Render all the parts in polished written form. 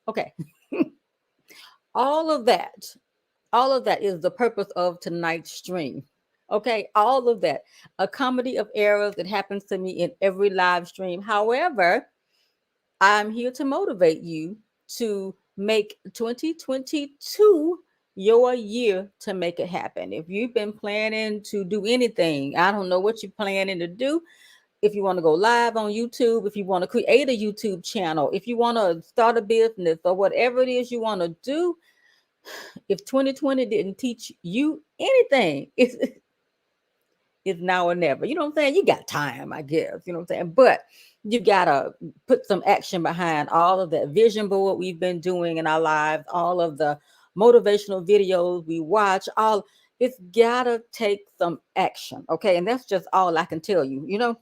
Okay. all of that, all of that is the purpose of tonight's stream. Okay, all of that, a comedy of errors that happens to me in every live stream. However, I'm here to motivate you to make 2022 your year to make it happen. If you've been planning to do anything, I don't know what you're planning to do. If you want to go live on YouTube, if you want to create a YouTube channel, if you want to start a business or whatever it is you want to do, if 2020 didn't teach you anything, it's now or never. You know what I'm saying? You got time, I guess. You know what I'm saying? But you gotta put some action behind all of that vision board we've been doing in our lives, all of the motivational videos we watch, all it's gotta take some action. Okay. And that's just all I can tell you, you know.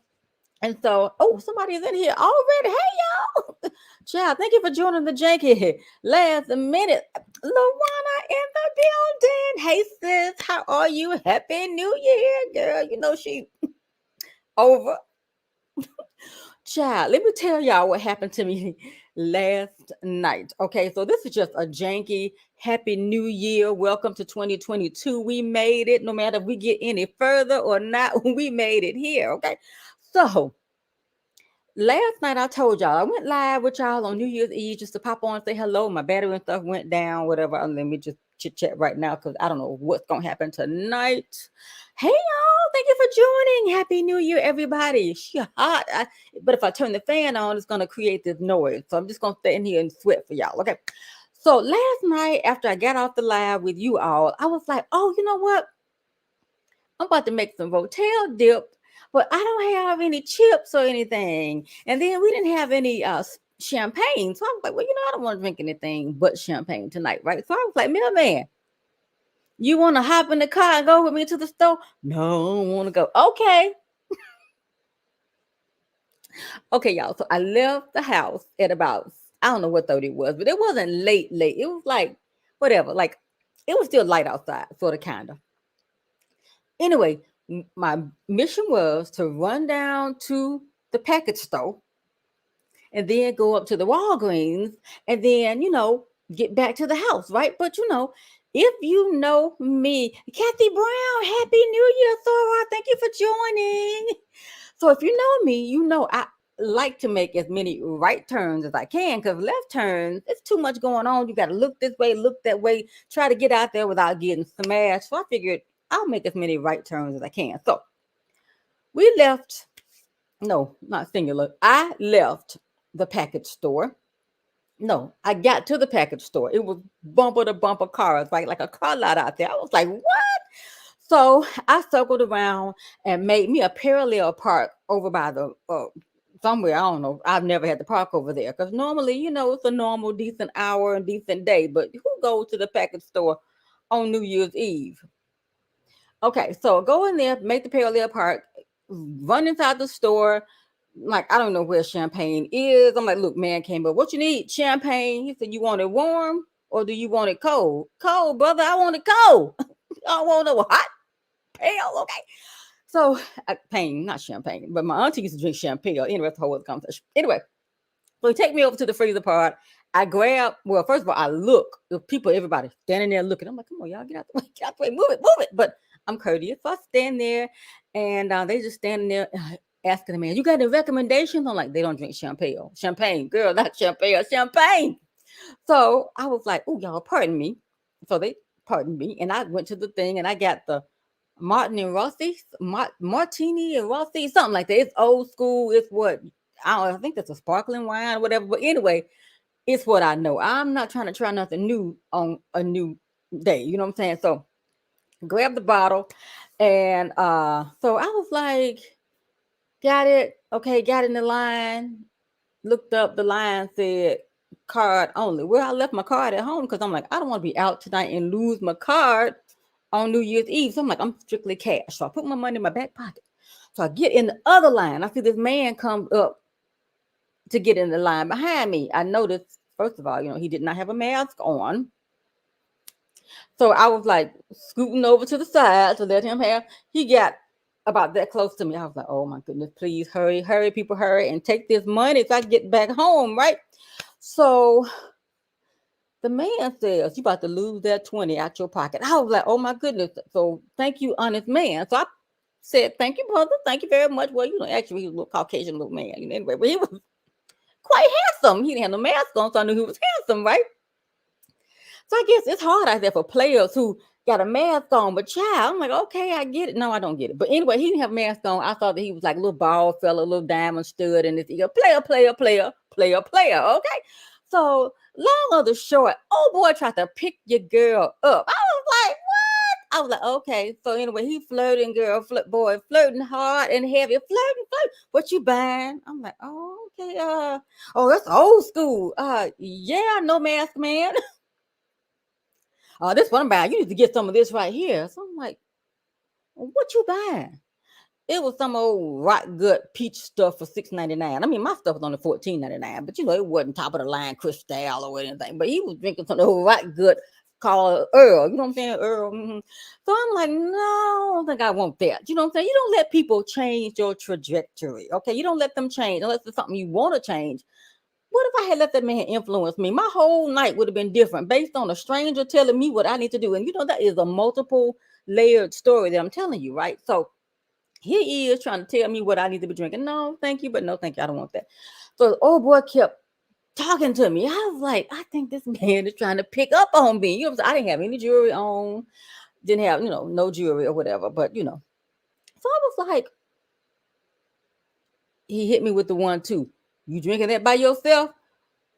And so, oh, somebody's in here already. Hey, y'all. Child, thank you for joining the Janky last minute. Luana in the building. Hey, sis, how are you? Happy New Year, girl. You know she over. Child, let me tell y'all what happened to me last night. Okay, so this is just a janky Happy New Year. Welcome to 2022. We made it. No matter if we get any further or not, we made it here. Okay, so last night I told y'all I went live with y'all on New Year's Eve just to pop on and say hello. My battery and stuff went down, whatever. Let me just chit chat right now because I don't know what's gonna happen tonight. Hey y'all, thank you for joining. Happy New Year, everybody. She hot. But if I turn the fan on, it's gonna create this noise. So I'm just gonna stay in here and sweat for y'all. Okay. So last night after I got off the live with you all, I was like, oh, you know what? I'm about to make some rotel dip, but I don't have any chips or anything. And then we didn't have any champagne. So I was like, well, you know, I don't want to drink anything but champagne tonight, right? So I was like, middleman, you want to hop in the car and go with me to the store? No, I don't want to go. Okay. Okay, y'all. So I left the house at about, I don't know what 30 it was, but it wasn't late. It was like, whatever. Like, it was still light outside, sort of, kind of. Anyway, my mission was to run down to the package store and then go up to the Walgreens and then, you know, get back to the house, right? But, you know, if you know me, Kathy Brown, Happy New Year, Thora. Thank you for joining. So if you know me, you know I like to make as many right turns as I can because left turns, it's too much going on. You got to look this way, look that way, try to get out there without getting smashed. So I figured I'll make as many right turns as I can. So we left, no, not singular. I left the package store. No, I got to the package store. It was bumper to bumper cars, right? Like a car lot out there. I was like, what? So I circled around and made me a parallel park over by the somewhere. I don't know. I've never had to park over there because normally, you know, it's a normal, decent hour and decent day. But who goes to the package store on New Year's Eve? Okay, so go in there, make the parallel park, run inside the store. Like, I don't know where champagne is. I'm like, look, man came up. What you need? Champagne. He said, you want it warm or do you want it cold? Cold, brother. I want it cold. I don't want no hot, pale. Okay. So, pain, not champagne, but my auntie used to drink champagne. Anyway, that's the whole other conversation. Anyway, so he take me over to the freezer part. I grab, well, first of all, I look. The people, everybody standing there looking. I'm like, come on, y'all, get out the way, get out the way, move it. But I'm courteous. So I stand there and they just standing there asking the man, you got any recommendations? I'm like, they don't drink champagne. Champagne, girl, not champagne, champagne. So I was like, oh, y'all, pardon me. So they pardoned me. And I went to the thing and I got the Martin and Rossi, Martini and Rossi, something like that. It's old school. It's what, I think that's a sparkling wine or whatever. But anyway, it's what I know. I'm not trying to try nothing new on a new day. You know what I'm saying? So grab the bottle. And so I was like, got it. Okay, got in the line. Looked up, the line said card only. Well, I left my card at home because I'm like, I don't want to be out tonight and lose my card on New Year's Eve. So I'm like, I'm strictly cash. So I put my money in my back pocket. So I get in the other line. I see this man come up to get in the line behind me. I noticed, first of all, you know, he did not have a mask on. So I was like scooting over to the side to let him have. He got about that close to me. I was like, oh my goodness, please hurry, people, hurry and take this money so I can get back home, right? So the man says, "You about to lose that 20 out your pocket." I was like, "Oh my goodness." So thank you, honest man. So I said, "Thank you, brother. Thank you very much." Well, actually, he was a little Caucasian little man. Anyway, but he was quite handsome. He didn't have no mask on, so I knew he was handsome, right? So I guess it's hard out there for players who got a mask on, but child, I'm like, okay, I get it. No, I don't get it. But anyway, he didn't have a mask on. I thought that he was like a little bald fella, a little diamond stud in his ear. Player, player, player, player, player. Okay. So long or the short, old boy tried to pick your girl up. I was like, what? I was like, okay. So anyway, he flirting, girl, boy, flirting hard and heavy, flirting. What you buying? I'm like, oh, okay. Oh, that's old school. Yeah, no mask, man. This one I'm buying. You need to get some of this right here. So I'm like, what you buying? It was some old rock gut peach stuff for $6.99. I mean, my stuff was only $14.99, but it wasn't top of the line Cristal or anything. But he was drinking some old rock gut called Earl. You know what I'm saying? Earl. Mm-hmm. So I'm like, no, I don't think I want that. You know what I'm saying? You don't let people change your trajectory. Okay. You don't let them change unless it's something you want to change. What if I had let that man influence me? My whole night would have been different based on a stranger telling me what I need to do. And that is a multiple layered story that I'm telling you, right? So here he is trying to tell me what I need to be drinking. No, thank you, but no, thank you. I don't want that. So the old boy kept talking to me. I was like, I think this man is trying to pick up on me. I didn't have any jewelry on, didn't have, no jewelry or whatever. But, so I was like, he hit me with the 1-2. You drinking that by yourself?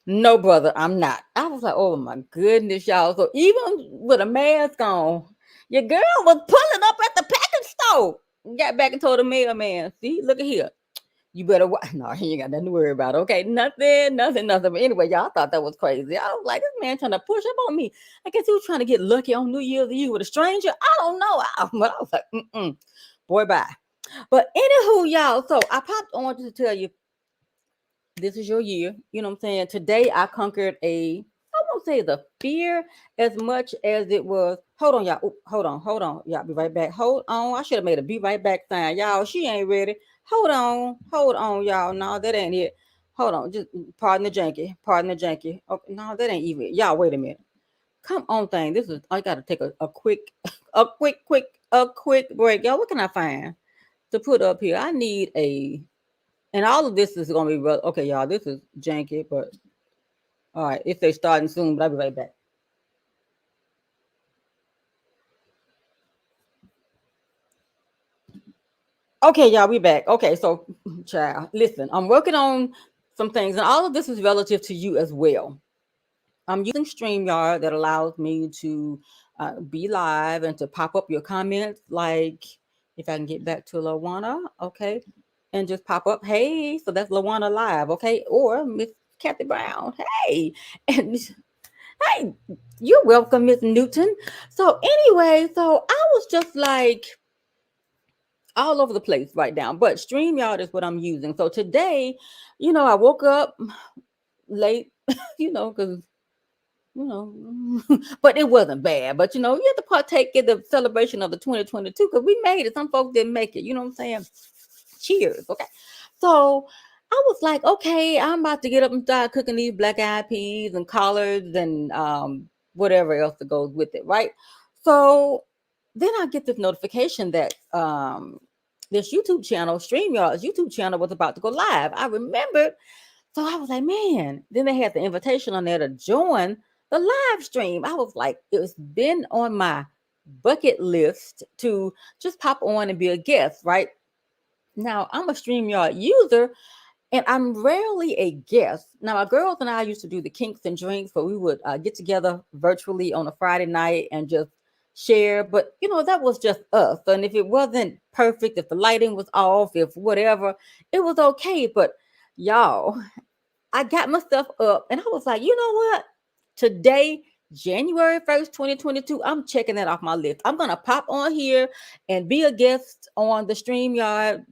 No, brother, I'm not. I was like, oh my goodness, y'all. So even with a mask on, your girl was pulling up at the package store. Got back and told the mailman, see, look at here. You better watch. No, he ain't got nothing to worry about. Okay, nothing. But anyway, y'all thought that was crazy. I was like, this man trying to push up on me. I guess he was trying to get lucky on New Year's Eve with a stranger. I don't know. But I was like, boy, bye. But anywho, y'all, so I popped on to tell you this is your year. You know what I'm saying? Today I conquered I won't say the fear as much as it was. Hold on, y'all. Ooh, hold on. Y'all be right back. Hold on. I should have made a be right back sign. Y'all, she ain't ready. Hold on, y'all. No, that ain't it. Hold on. Just pardon the janky. Okay, no, that ain't even. Y'all, wait a minute. Come on, thing. I gotta take a quick, a quick break. Y'all, what can I find to put up here? I need and all of this is going to be okay, y'all. This is janky, but all right. If they're starting soon, but I'll be right back. Okay, y'all, we back. Okay, so, child, listen, I'm working on some things, and all of this is relative to you as well. I'm using StreamYard that allows me to be live and to pop up your comments. Like, if I can get back to Lawana, okay, and just pop up, hey, so that's Lawana live, okay, or Miss Kathy Brown, hey, and hey, you're welcome, Miss Newton. So anyway, so I was just like all over the place right now, but StreamYard is what I'm using. So today, I woke up late, because but it wasn't bad. But you have to partake in the celebration of the 2022 because we made it. Some folks didn't make it. You know what I'm saying? Cheers. Okay. So I was like, okay, I'm about to get up and start cooking these black eyed peas and collards and whatever else that goes with it, right? So then I get this notification that this YouTube channel, StreamYard's YouTube channel, was about to go live. I remembered. So I was like, man, then they had the invitation on there to join the live stream. I was like, it's been on my bucket list to just pop on and be a guest, right? Now, I'm a StreamYard user and I'm rarely a guest. Now, my girls and I used to do the kinks and drinks, but we would get together virtually on a Friday night and just share. But, that was just us. And if it wasn't perfect, if the lighting was off, if whatever, it was okay. But y'all, I got myself up and I was like, you know what? Today, January 1st, 2022, I'm checking that off my list. I'm going to pop on here and be a guest on the StreamYard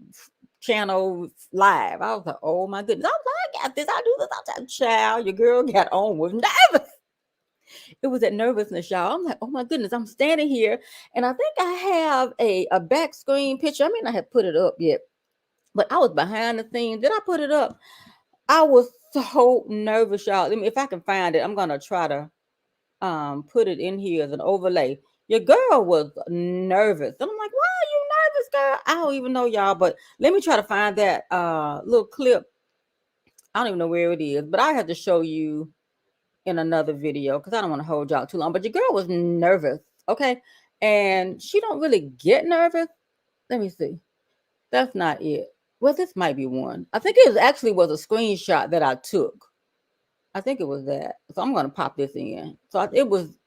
channel live. I was like, oh my goodness. I was like, I got this. I do this. I was child, your girl got on with nervous. It was that nervousness, y'all. I'm like, oh my goodness. I'm standing here and I think I have a back screen picture. I mean, I have put it up yet, but I was behind the scenes. Did I put it up? I was so nervous, y'all. If I can find it, I'm gonna try to put it in here as an overlay. Your girl was nervous. And I'm like, why are you nervous, girl? I don't even know, y'all, but let me try to find that little clip. I don't even know where it is, but I have to show you in another video because I don't want to hold y'all too long. But your girl was nervous, okay? And she don't really get nervous. Let me see. That's not it. Well, this might be one. I think it was a screenshot that I took. I think it was that. So I'm gonna pop this in. So it was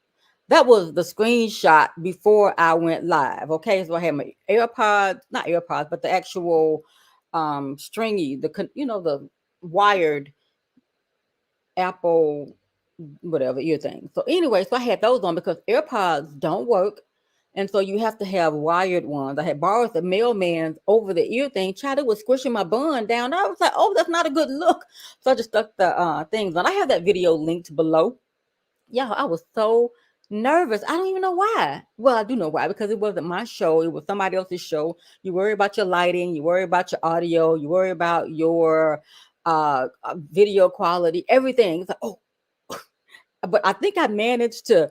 that was the screenshot before I went live. Okay, so I had my AirPods, not AirPods, but the actual stringy, the wired Apple whatever ear thing. So anyway, so I had those on because AirPods don't work. And so you have to have wired ones. I had borrowed the mailman's over the ear thing. Child, it was squishing my bun down. I was like, oh, that's not a good look. So I just stuck the things on. I have that video linked below. Yeah, I was so nervous. I don't even know why. Well, I do know why, because it wasn't my show. It was somebody else's show. You worry about your lighting. You worry about your audio. You worry about your video quality, everything. It's like, oh, but I think I managed to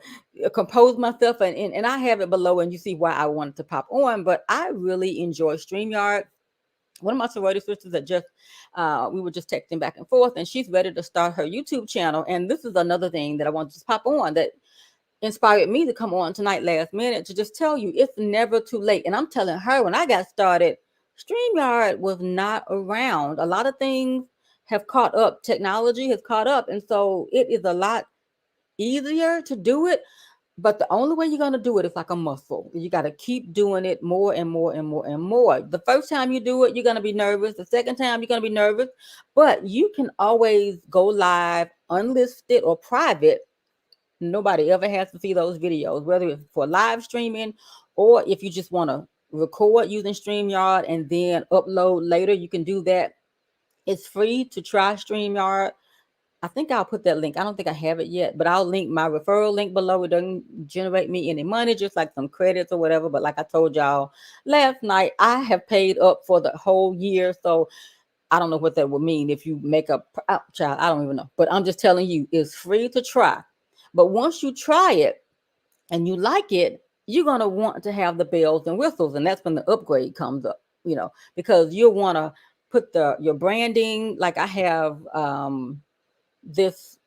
compose myself, and I have it below, and you see why I wanted to pop on. But I really enjoy StreamYard. One of my sorority sisters that just we were just texting back and forth, and she's ready to start her YouTube channel. And this is another thing that I want to pop on that inspired me to come on tonight last minute to just tell you it's never too late. And I'm telling her, when I got started, StreamYard was not around. A lot of things have caught up. Technology has caught up, and so it is a lot easier to do it, but the only way you're going to do it is like a muscle. You got to keep doing it more and more and more and more. The first time you do it, you're going to be nervous. The second time, you're going to be nervous, but you can always go live unlisted or private. Nobody ever has to see those videos, whether it's for live streaming or if you just want to record using StreamYard and then upload later, you can do that. It's free to try StreamYard. I think I'll put that link. I don't think I have it yet, but I'll link my referral link below. It doesn't generate me any money, just like some credits or whatever. But like I told y'all last night, I have paid up for the whole year. So I don't know what that would mean if you make a child. I don't even know. But I'm just telling you, it's free to try. But once you try it and you like it, you're going to want to have the bells and whistles. And that's when the upgrade comes up, because you'll want to put your branding. Like I have this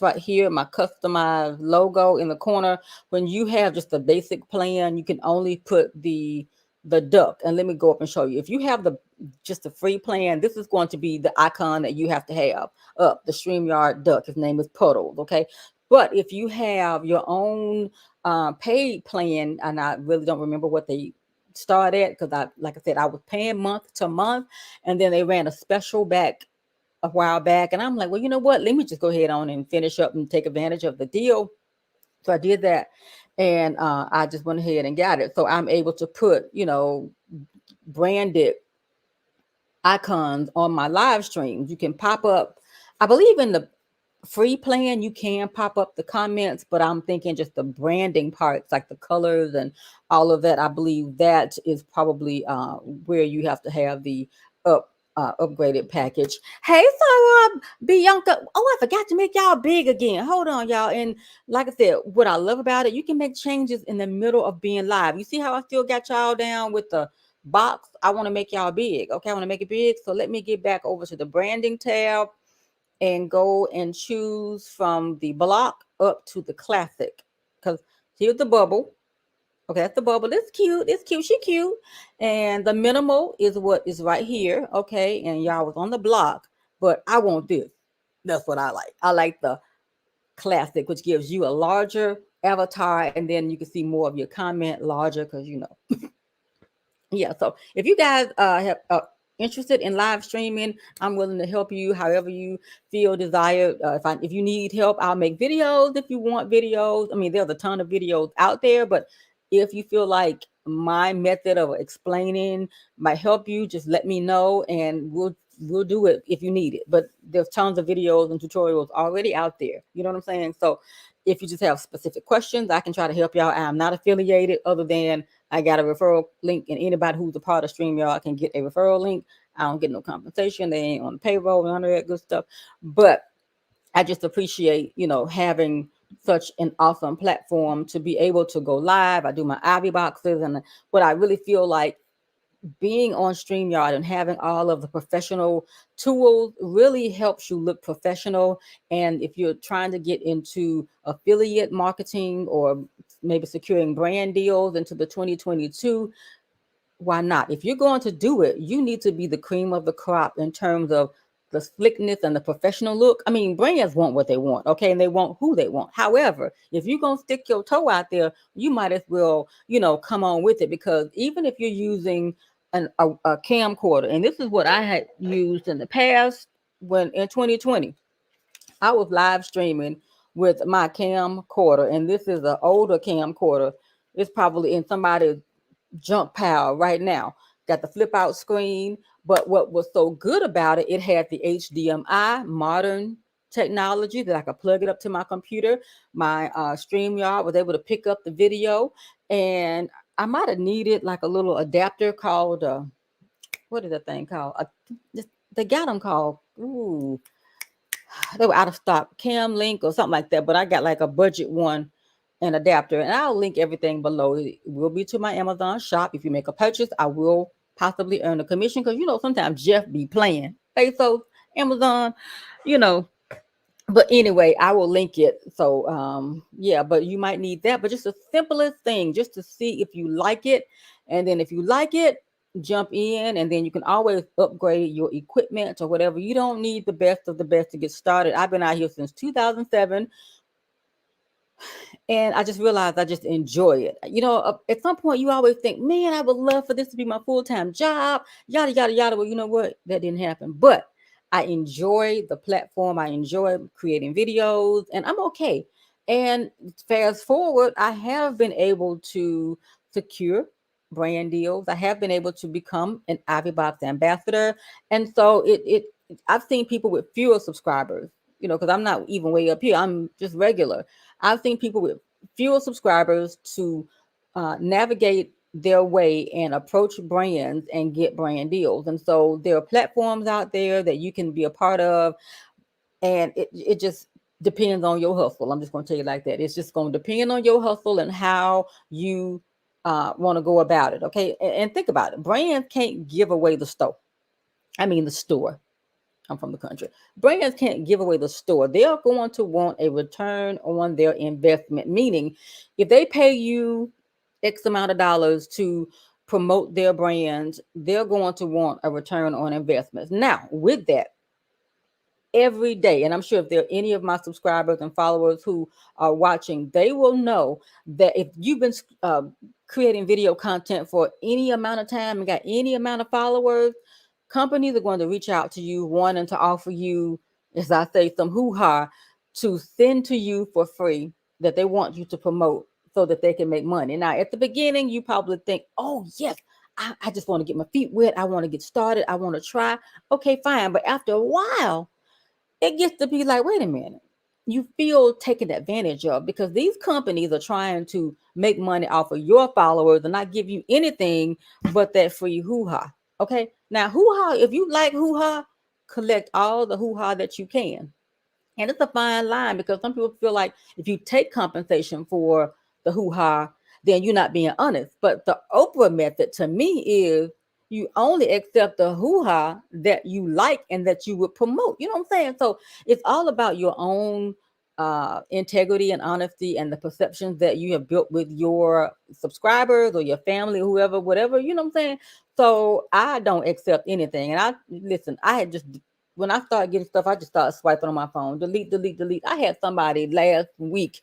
right here, my customized logo in the corner. When you have just a basic plan, you can only put the duck. And let me go up and show you. If you have just a free plan, this is going to be the icon that you have to have up, the StreamYard duck. His name is Puddles, okay? But if you have your own paid plan, and I really don't remember what they start at, because like I said, I was paying month to month, and then they ran a special back a while back, and I'm like, well, you know what? Let me just go ahead on and finish up and take advantage of the deal. So I did that, and I just went ahead and got it. So I'm able to put, branded icons on my live streams. You can pop up. I believe in the free plan, you can pop up the comments, but I'm thinking just the branding parts, like the colors and all of that. I believe that is probably where you have to have the upgraded package. Hey, so Bianca, oh, I forgot to make y'all big again. Hold on, y'all. And like I said, what I love about it, you can make changes in the middle of being live. You see how I still got y'all down with the box? I want to make y'all big. Okay, I want to make it big. So let me get back over to the branding tab and go and choose from the block up to the classic, because here's the bubble. Okay, that's the bubble. It's cute. It's cute. She cute. And the minimal is what is right here. Okay, and y'all was on the block, but I want this. That's what I like. I like the classic, which gives you a larger avatar, and then you can see more of your comment larger, because yeah. So if you guys have interested in live streaming, I'm willing to help you however you feel desired. If you need help, I'll make videos. If you want videos, I mean, there's a ton of videos out there, but if you feel like my method of explaining might help you, just let me know, and we'll do it if you need it. But there's tons of videos and tutorials already out there. You know what I'm saying? So if you just have specific questions, I can try to help y'all. I'm not affiliated, other than I got a referral link, and anybody who's a part of StreamYard can get a referral link. I don't get no compensation. They ain't on the payroll and none of that good stuff. But I just appreciate, having such an awesome platform to be able to go live. I do my Ivy boxes, and what I really feel like being on StreamYard and having all of the professional tools really helps you look professional. And if you're trying to get into affiliate marketing or maybe securing brand deals into the 2022, why not? If you're going to do it, you need to be the cream of the crop in terms of the slickness and the professional look. I mean, brands want what they want, okay, and they want who they want. However, if you're gonna stick your toe out there, you might as well, come on with it, because even if you're using a camcorder, and this is what I had used in the past when in 2020, I was live streaming with my camcorder, and this is an older camcorder. It's probably in somebody's junk pile right now. Got the flip out screen, but what was so good about it, it had the HDMI modern technology that I could plug it up to my computer. My StreamYard was able to pick up the video, and I might have needed like a little adapter called what is that thing called? They got them called. Ooh, they were out of stock, Cam Link or something like that. But I got like a budget one, an adapter, and I'll link everything below. It will be to my Amazon shop. If you make a purchase, I will possibly earn a commission, because sometimes Jeff be playing pesos, Amazon, you know. But anyway, I will link it. So yeah, but you might need that. But just the simplest thing, just to see if you like it, and then if you like it, jump in, and then you can always upgrade your equipment or whatever. You don't need the best of the best to get started. I've been out here since 2007. And I just realized I just enjoy it. At some point you always think, man, I would love for this to be my full-time job, yada, yada, yada. Well, you know what? That didn't happen. But I enjoy the platform. I enjoy creating videos, and I'm okay. And fast forward, I have been able to secure brand deals. I have been able to become an Ivy Box ambassador. And so I've seen people with fewer subscribers, because I'm not even way up here. I'm just regular. I've seen people with fewer subscribers to navigate their way and approach brands and get brand deals. And so there are platforms out there that you can be a part of, and it just depends on your hustle. I'm just going to tell you like that. It's just going to depend on your hustle and how you want to go about it. Okay. And think about it. Brands can't give away the store. I mean, the store. I'm from the country. Brands can't give away the store. They're going to want a return on their investment, meaning if they pay you X amount of dollars to promote their brands, they're going to want a return on investments. Now, with that, every day, and I'm sure if there are any of my subscribers and followers who are watching, they will know that if you've been creating video content for any amount of time and got any amount of followers, companies are going to reach out to you wanting to offer you, as I say, some hoo-ha to send to you for free that they want you to promote so that they can make money. Now, at the beginning, you probably think, oh, yes, I just want to get my feet wet. I want to get started. I want to try. Okay, fine. But after a while, it gets to be like, wait a minute, you feel taken advantage of, because these companies are trying to make money off of your followers and not give you anything but that free hoo-ha. Okay, now hoo-ha, if you like hoo-ha, collect all the hoo-ha that you can. And it's a fine line, because some people feel like if you take compensation for the hoo-ha, then you're not being honest. But the Oprah method to me is you only accept the hoo-ha that you like and that you would promote. You know what I'm saying? So it's all about your own integrity and honesty and the perceptions that you have built with your subscribers or your family, whoever, whatever, you know what I'm saying? So I don't accept anything. And I had just, when I started getting stuff, I just started swiping on my phone, delete, delete, delete. I had somebody last week,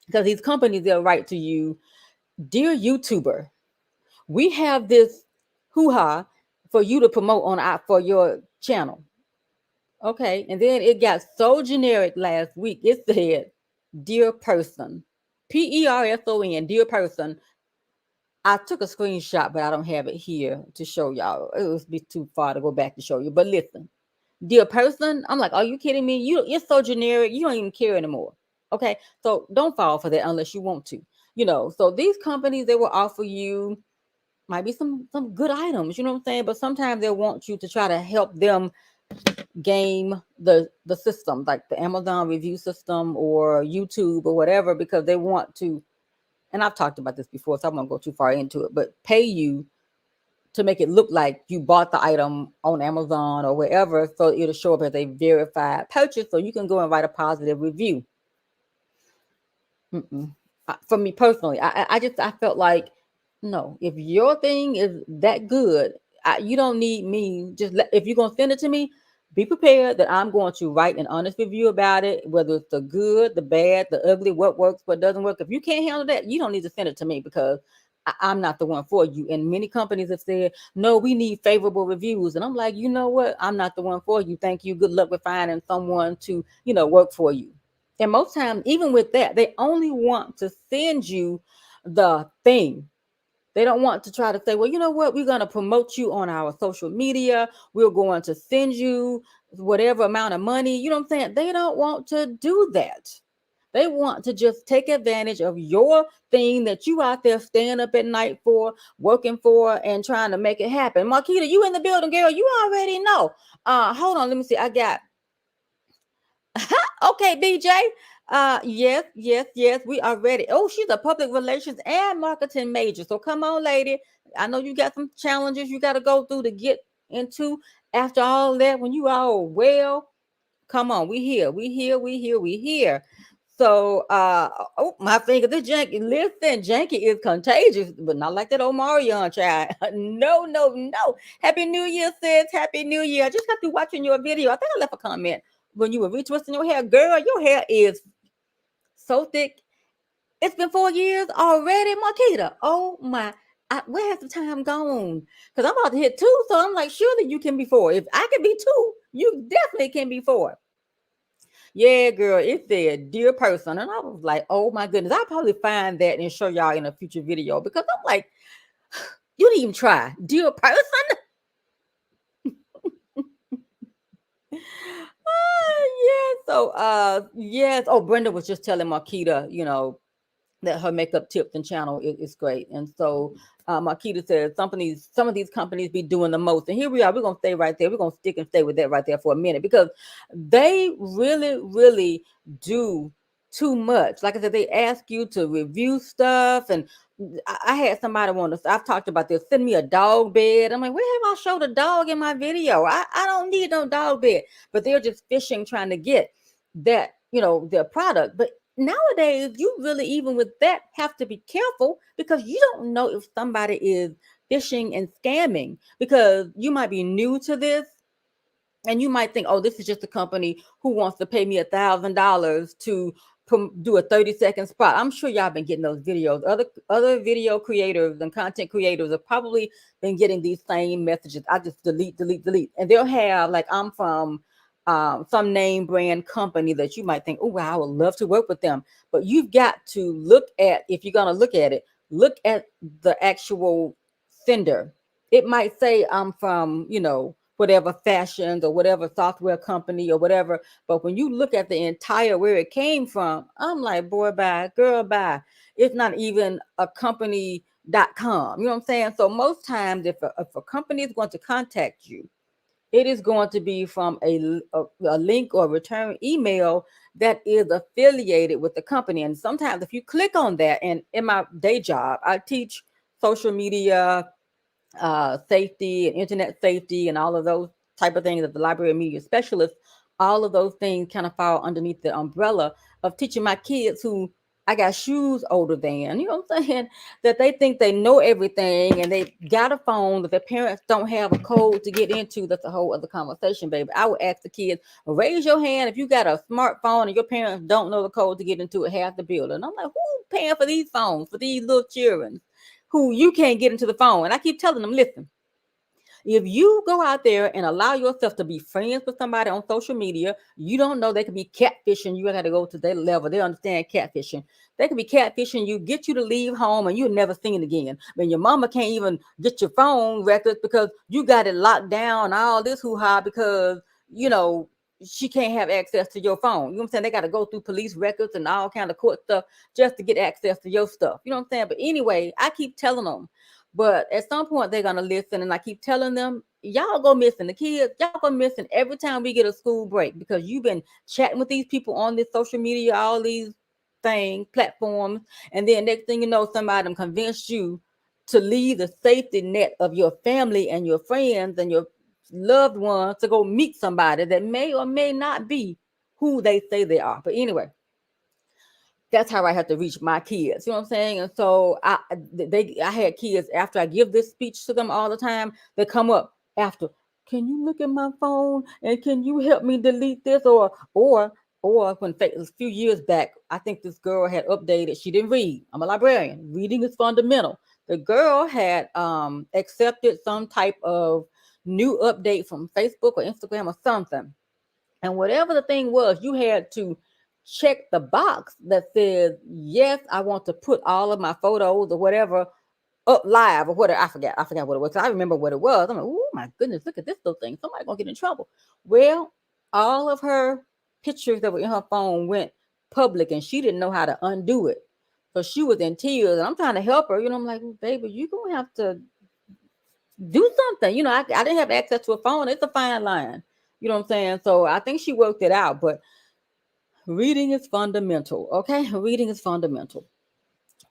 because these companies, they'll write to you, dear YouTuber, we have this hoo-ha for you to promote for your channel. Okay. And then it got so generic last week. It said, dear person, person, dear person. I took a screenshot, but I don't have it here to show y'all. It would be too far to go back to show you. But listen, dear person, I'm like, are you kidding me? You're so generic. You don't even care anymore. Okay. So don't fall for that unless you want to, So these companies, they will offer you might be some good items, you know what I'm saying? But sometimes they want you to try to help them game the system, like the Amazon review system or YouTube or whatever, because they want to, and I've talked about this before, so I won't go too far into it, but pay you to make it look like you bought the item on Amazon or wherever, so it'll show up as a verified purchase, so you can go and write a positive review. For me personally, I felt like, no, if your thing is that good, you don't need me. If you're gonna send it to me, be prepared that I'm going to write an honest review about it, whether it's the good, the bad, the ugly, what works, what doesn't work. If you can't handle that, you don't need to send it to me, because I'm not the one for you. And many companies have said, no, we need favorable reviews. And I'm like, you know what? I'm not the one for you. Thank you. Good luck with finding someone to, work for you. And most times, even with that, they only want to send you the thing. They don't want to try to say, well, you know what? We're going to promote you on our social media. We're going to send you whatever amount of money. You know what I'm saying? They don't want to do that. They want to just take advantage of your thing that you out there staying up at night for, working for, and trying to make it happen. Marquita, you in the building, girl. You already know. Hold on. Let me see. I got okay, BJ. Yes, we are ready. Oh, she's a public relations and marketing major. So come on, lady. I know you got some challenges you got to go through to get into after all that. When you all well, come on, we here. So oh, my finger, this janky. Listen, janky is contagious, but not like that old Mario child. No. Happy New Year, sis. Happy New Year. I just got through watching your video. I think I left a comment when you were retwisting your hair. Girl, your hair is so thick. It's been 4 years already, Marquita. Oh my. Where has the time gone? Because I'm about to hit 2, so I'm like, surely you can be 4. If I can be 2, you definitely can be 4. Yeah, girl, it said dear person. And I was like, oh my goodness. I'll probably find that and show y'all in a future video, because I'm like, you didn't even try. Dear person. Yeah. So yes. Oh, Brenda was just telling Marquita, that her makeup tips and channel is great. And so Marquita says some of these companies be doing the most. And here we are. We're gonna stay right there. We're gonna stick and stay with that right there for a minute, because they really do too much. Like I said, they ask you to review stuff. And I had somebody I've talked about this, send me a dog bed. I'm like, where have I showed a dog in my video? I don't need no dog bed. But they're just fishing, trying to get that, their product. But nowadays, you really, even with that, have to be careful, because you don't know if somebody is phishing and scamming, because you might be new to this and you might think, oh, this is just a company who wants to pay me $1,000 to do a 30-second spot. I'm sure y'all been getting those videos. Other video creators and content creators have probably been getting these same messages. I just delete. And they'll have, like, I'm from some name brand company that you might think, oh, wow, I would love to work with them. But you've got to look at, if you're going to look at it, look at the actual sender. It might say I'm from, whatever fashions or whatever software company or whatever. But when you look at the entire where it came from, I'm like, boy, bye, girl, bye. It's not even a company.com. You know what I'm saying? So most times, if a company is going to contact you, it is going to be from a link or return email that is affiliated with the company. And sometimes if you click on that, and in my day job, I teach social media safety and internet safety and all of those type of things as the library media specialist. All of those things kind of fall underneath the umbrella of teaching my kids, who I got shoes older than, you know what I'm saying, that they think they know everything and they got a phone that their parents don't have a code to get into. That's a whole other conversation, baby. I would ask the kids, raise your hand if you got a smartphone and your parents don't know the code to get into it, half the building. I'm like, who's paying for these phones for these little children who you can't get into the phone? And I keep telling them, listen, if you go out there and allow yourself to be friends with somebody on social media, you don't know they could be catfishing. You got to go to their level. They understand catfishing. They could be catfishing you, get you to leave home, and you'll never see it again. When your mama can't even get your phone records because you got it locked down, all this hoo-ha, because, she can't have access to your phone. You know what I'm saying? They got to go through police records and all kind of court stuff just to get access to your stuff. You know what I'm saying? But anyway, I keep telling them, But at some point they're gonna listen, and I keep telling them, y'all go missing the kids, y'all go missing every time we get a school break because you've been chatting with these people on this social media, all these things, platforms, and then next thing you know, somebody done convinced you to leave the safety net of your family and your friends and your loved ones to go meet somebody that may or may not be who they say they are. But anyway, that's how I have to reach my kids. You know what I'm saying? And so I had kids after I give this speech to them all the time. They come up after, can you look at my phone and can you help me delete this? Or when a few years back, I think this girl had updated. She didn't read. I'm a librarian. Reading is fundamental. The girl had accepted some type of new update from Facebook or Instagram or something. And whatever the thing was, you had to check the box that says, yes, I want to put all of my photos or whatever up live or whatever. I forgot what it was. I remember what it was. I'm like, oh my goodness, look at this little thing. Somebody's gonna get in trouble. Well, all of her pictures that were in her phone went public and she didn't know how to undo it. So she was in tears and I'm trying to help her. I'm like, baby, you're gonna have to do something. I didn't have access to a phone. It's a fine line. You know what I'm saying? So I think she worked it out, but reading is fundamental. Okay. Reading is fundamental.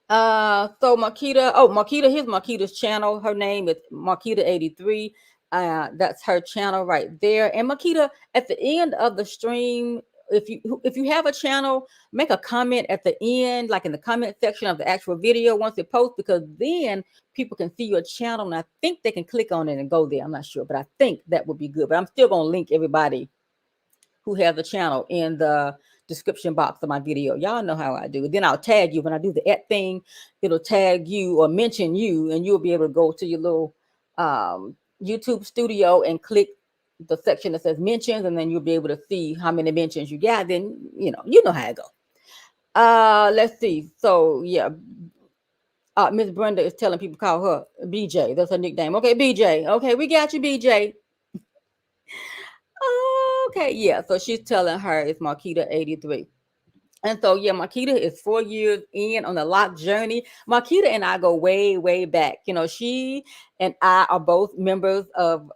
So Marquita, here's Marquita's channel. Her name is Marquita83. That's her channel right there. And Marquita, at the end of the stream, if you have a channel, make a comment at the end, like in the comment section of the actual video once it posts, because then people can see your channel and I think they can click on it and go there. I'm not sure, but I think that would be good. But I'm still gonna link everybody who has the channel in the description box of my video. Y'all know how I do it. Then I'll tag you when I do the thing. It'll tag you or mention you, and you'll be able to go to your little YouTube studio and click the section that says mentions, and then you'll be able to see how many mentions you got. Then you know how it goes. Let's see. So yeah. Miss Brenda is telling people call her BJ. That's her nickname. Okay, BJ. Okay, we got you, BJ. Okay, yeah. So she's telling her it's Marquita83. And so, yeah, Marquita is 4 years in on the lock journey. Marquita and I go way, way back. She and I are both members of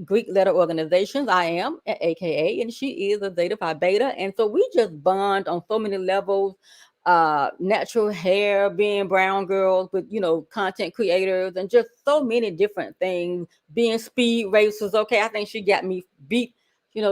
Greek letter organizations. I am an AKA, and she is a Zeta Phi Beta. And so we just bond on so many levels. Natural hair, being brown girls, with content creators, and just so many different things. Being speed racers. Okay, I think she got me beat.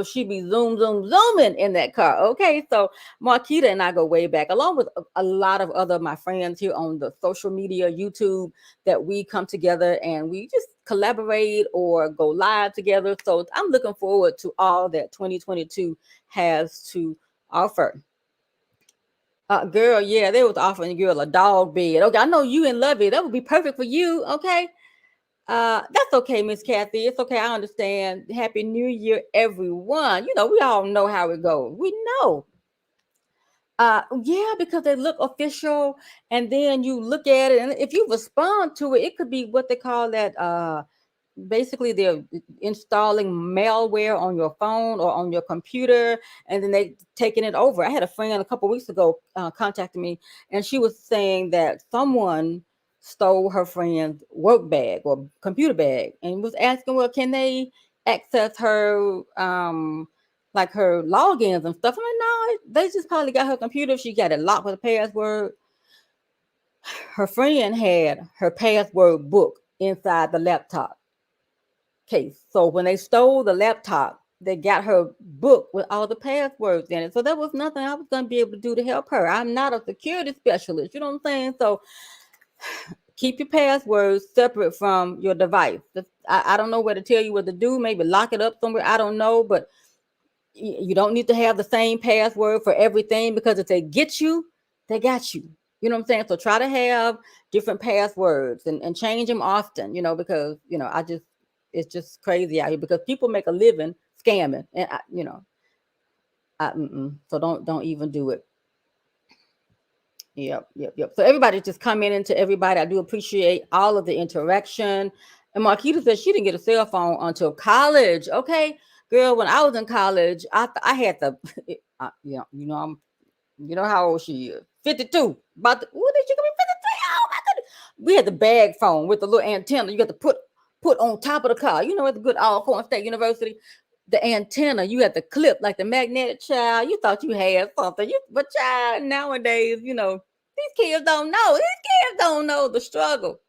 She be zooming in that car. Okay, so Marquita and I go way back, along with a lot of other my friends here on the social media, YouTube, that we come together and we just collaborate or go live together. So I'm looking forward to all that 2022 has to offer. Girl, yeah, they was offering a girl a dog bed. Okay, I know you and love it. That would be perfect for you. Okay. That's okay, Miss Kathy. It's okay. I understand. Happy New Year, everyone. We all know how it goes. We know. Yeah, because they look official, and then you look at it, and if you respond to it, it could be what they call that. Basically, they're installing malware on your phone or on your computer, and then they taking it over. I had a friend a couple weeks ago contacted me, and she was saying that someone stole her friend's work bag or computer bag, and was asking, well, can they access her like her logins and stuff? I'm like, no, they just probably got her computer. She got it locked with a password. Her friend had her password book inside the laptop case. So when they stole the laptop, they got her book with all the passwords in it. So there was nothing I was going to be able to do to help her. I'm not a security specialist. You know what I'm saying? So keep your passwords separate from your device. I don't know where to tell you what to do. Maybe lock it up somewhere. I don't know. But you don't need to have the same password for everything, because if they get you, they got you. You know what I'm saying? So try to have different passwords and change them often, because, it's just crazy out here because people make a living scamming, and so don't even do it. Yep. So everybody just commenting to everybody. I do appreciate all of the interaction. And Marquita said she didn't get a cell phone until college. Okay, girl, when I was in college, I had to, you know how old she is, 52. What did she come in 53? Oh my goodness. We had the bag phone with the little antenna. You got to put on top of the car. You know, at the good Alcorn State University, the antenna you had to clip like the magnetic child. You thought you had something, but child, nowadays, these kids don't know. These kids don't know the struggle.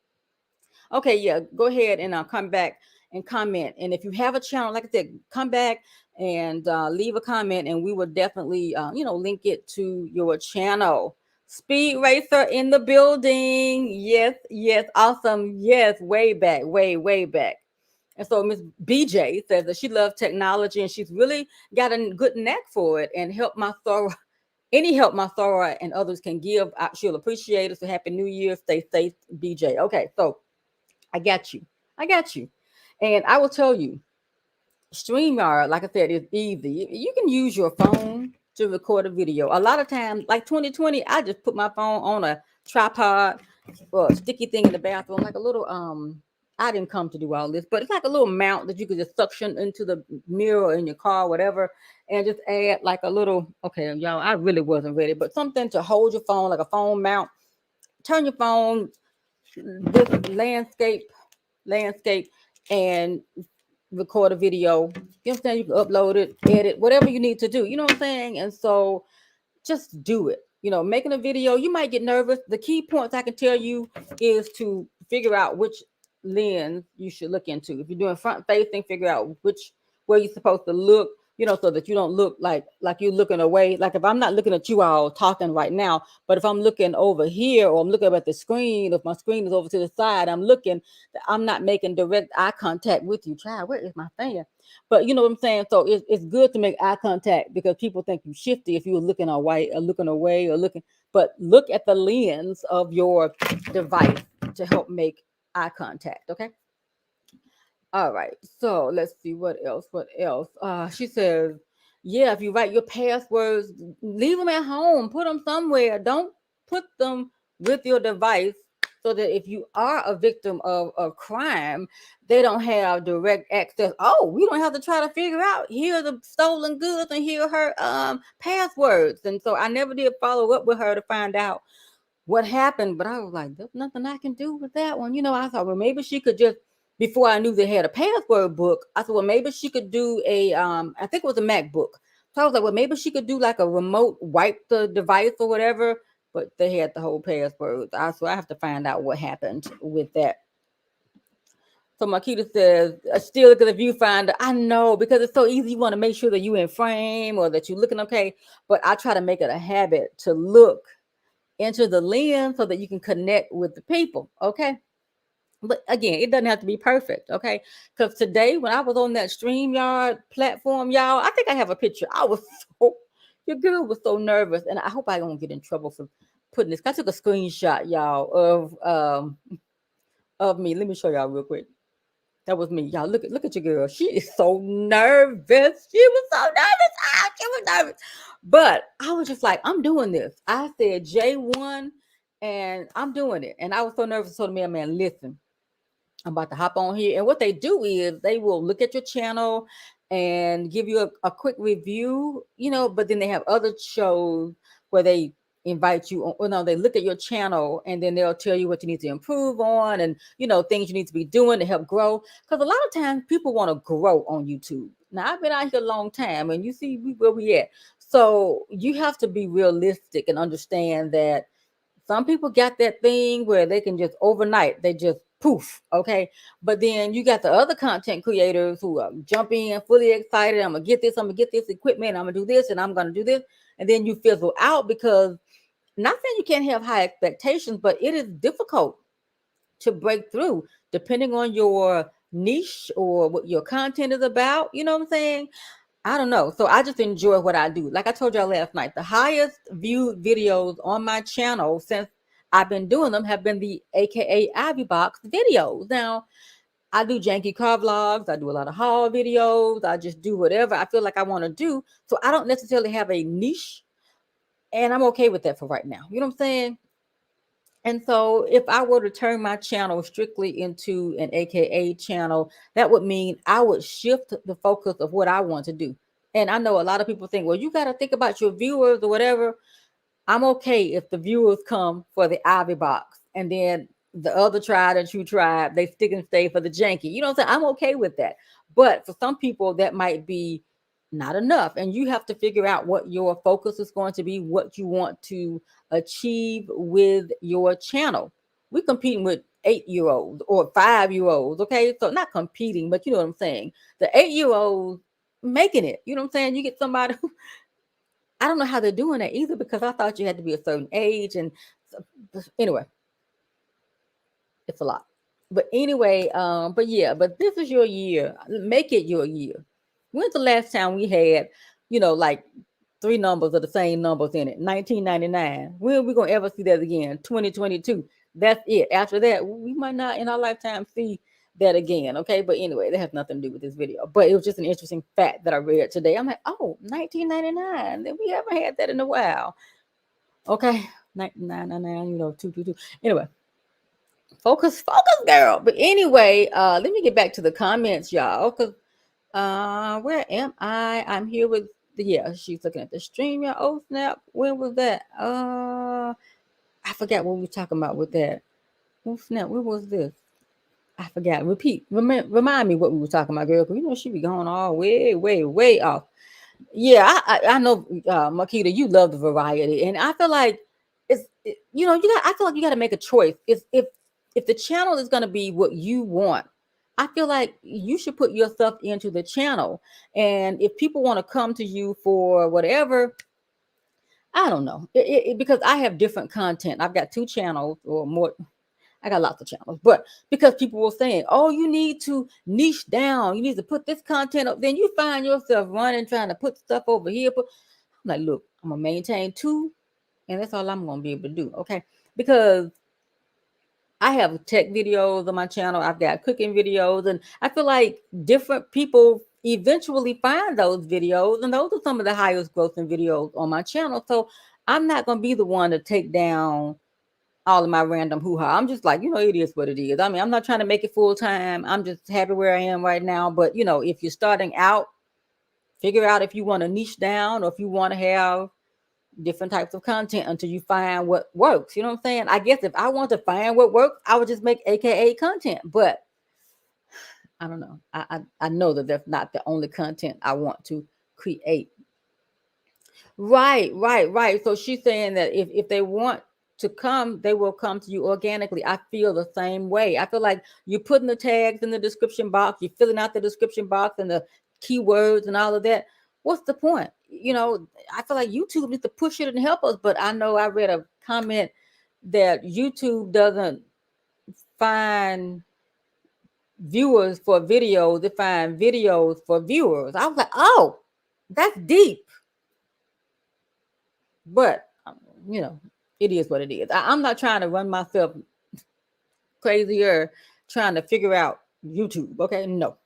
Okay, yeah, go ahead and come back and comment. And if you have a channel, like I said, come back and leave a comment, and we will definitely, link it to your channel. Speed Racer in the building. Yes, yes, awesome. Yes, way back, way back. And so Miss BJ says that she loves technology and she's really got a good knack for it, and any help my Thora and others can give, she'll appreciate it. So happy New Year. Stay safe, BJ. Okay, so I got you. I got you. And I will tell you, StreamYard, like I said, is easy. You can use your phone to record a video. A lot of times, like 2020, I just put my phone on a tripod or a sticky thing in the bathroom, like a little I didn't come to do all this, but it's like a little mount that you could just suction into the mirror in your car, whatever, and just add like a little, okay, y'all, I really wasn't ready, but something to hold your phone, like a phone mount. Turn your phone this landscape and record a video. You know what I'm saying? You can upload it, edit, whatever you need to do. You know what I'm saying? And so just do it. Making a video, you might get nervous. The key points I can tell you is to figure out which lens you should look into. If you're doing front facing, figure out where you're supposed to look, so that you don't look like you're looking away. Like if I'm not looking at you all talking right now, but if I'm looking over here or I'm looking at the screen, if my screen is over to the side, I'm not making direct eye contact with you. Child, where is my fan? But you know what I'm saying? So it's good to make eye contact because people think you shifty if you're looking away or looking, but look at the lens of your device to help make eye contact. Okay. All right. So let's see what else. She says, yeah, if you write your passwords, leave them at home, put them somewhere. Don't put them with your device so that if you are a victim of a crime, they don't have direct access. Oh, we don't have to try to figure out here are the stolen goods and here are her passwords. And so I never did follow up with her to find out what happened, but I was like, there's nothing I can do with that one. I thought, well, maybe she could just, before I knew they had a password book, I thought, well, maybe she could do I think it was a MacBook. So I was like, well, maybe she could do like a remote wipe the device or whatever, but they had the whole password. So I have to find out what happened with that. So Makita says, still look at the viewfinder. I know, because it's so easy. You want to make sure that you in frame or that you're looking okay. But I try to make it a habit to look into the lens so that you can connect with the people. Okay. But again, it doesn't have to be perfect. Okay. Because today, when I was on that StreamYard platform, y'all, I think I have a picture. Your girl was so nervous. And I hope I don't get in trouble for putting this. I took a screenshot, y'all, of me. Let me show y'all real quick. That was me. Y'all, look at your girl. She is so nervous. She was so nervous. She was nervous. But I was just like, I'm doing this. I said J1 and I'm doing it. And I was so nervous. So the man, listen, I'm about to hop on here. And what they do is they will look at your channel and give you a quick review, but then they have other shows where they invite you on, no, they look at your channel and then they'll tell you what you need to improve on and things you need to be doing to help grow, because a lot of times people want to grow on YouTube. Now I've been out here a long time and you see where we at, so you have to be realistic and understand that some people got that thing where they can just overnight they just poof. Okay, but then you got the other content creators who jump in fully excited. I'm gonna get this equipment, I'm gonna do this, and I'm gonna do this, and then you fizzle out because, not saying you can't have high expectations, but it is difficult to break through depending on your niche or what your content is about. You know what I'm saying? I don't know. So I just enjoy what I do. Like I told y'all last night, the highest viewed videos on my channel since I've been doing them have been the AKA VOXBOX videos. Now, I do janky car vlogs. I do a lot of haul videos. I just do whatever I feel like I want to do. So I don't necessarily have a niche. And I'm okay with that for right now. You know what I'm saying? And so if I were to turn my channel strictly into an AKA channel, that would mean I would shift the focus of what I want to do. And I know a lot of people think, well, you got to think about your viewers or whatever. I'm okay if the viewers come for the Ivy box and then the other tried and true tribe, they stick and stay for the janky. You know what I'm saying? I'm okay with that. But for some people, that might be not enough. And you have to figure out what your focus is going to be, what you want to achieve with your channel. We're competing with 8-year olds or 5-year olds. Okay. So not competing, but you know what I'm saying? The 8-year olds making it. You know what I'm saying? You get somebody who, I don't know how they're doing that either, because I thought you had to be a certain age. And anyway, it's a lot. But anyway, but yeah, but this is your year. Make it your year. When's the last time we had, like 3 numbers of the same numbers in it? 1999. When are we gonna ever see that again? 2022. That's it. After that, we might not in our lifetime see that again. Okay. But anyway, that has nothing to do with this video. But it was just an interesting fact that I read today. I'm like, oh, 1999. We haven't had that in a while. Okay. 1999, 222. Anyway. Focus, girl. But anyway, let me get back to the comments, y'all. Cause where am I? I'm here with she's looking at the stream. Yeah, oh snap. When was that? I forgot what we were talking about with that. Oh snap, where was this? I forgot. Remind me what we were talking about, girl. Cause she be going all way, way, way off. Yeah, I know, Makita, you love the variety, and I feel like I feel like you got to make a choice. If the channel is going to be what you want, I feel like you should put yourself into the channel. And if people want to come to you for whatever, I don't know, because I have different content. I've got 2 channels or more. I got lots of channels, but because people were saying, oh, you need to niche down, you need to put this content up, then you find yourself running, trying to put stuff over here. I'm like, look, I'm going to maintain 2, and that's all I'm going to be able to do. Okay. Because I have tech videos on my channel. I've got cooking videos, and I feel like different people eventually find those videos, and those are some of the highest grossing videos on my channel. So I'm not going to be the one to take down all of my random hoo-ha. I'm just like, it is what it is. I mean, I'm not trying to make it full time. I'm just happy where I am right now. But if you're starting out, figure out if you want to niche down or if you want to have different types of content until you find what works. You know what I'm saying? I guess if I want to find what works, I would just make AKA content. But I don't know. I know that that's not the only content I want to create. Right. So she's saying that if they want to come, they will come to you organically. I feel the same way. I feel like you're putting the tags in the description box, you're filling out the description box and the keywords and all of that. What's the point? I feel like YouTube needs to push it and help us. But I know I read a comment that YouTube doesn't find viewers for videos, they find videos for viewers. I was like, oh, that's deep. But it is what it is. I'm not trying to run myself crazier trying to figure out YouTube. Okay, no.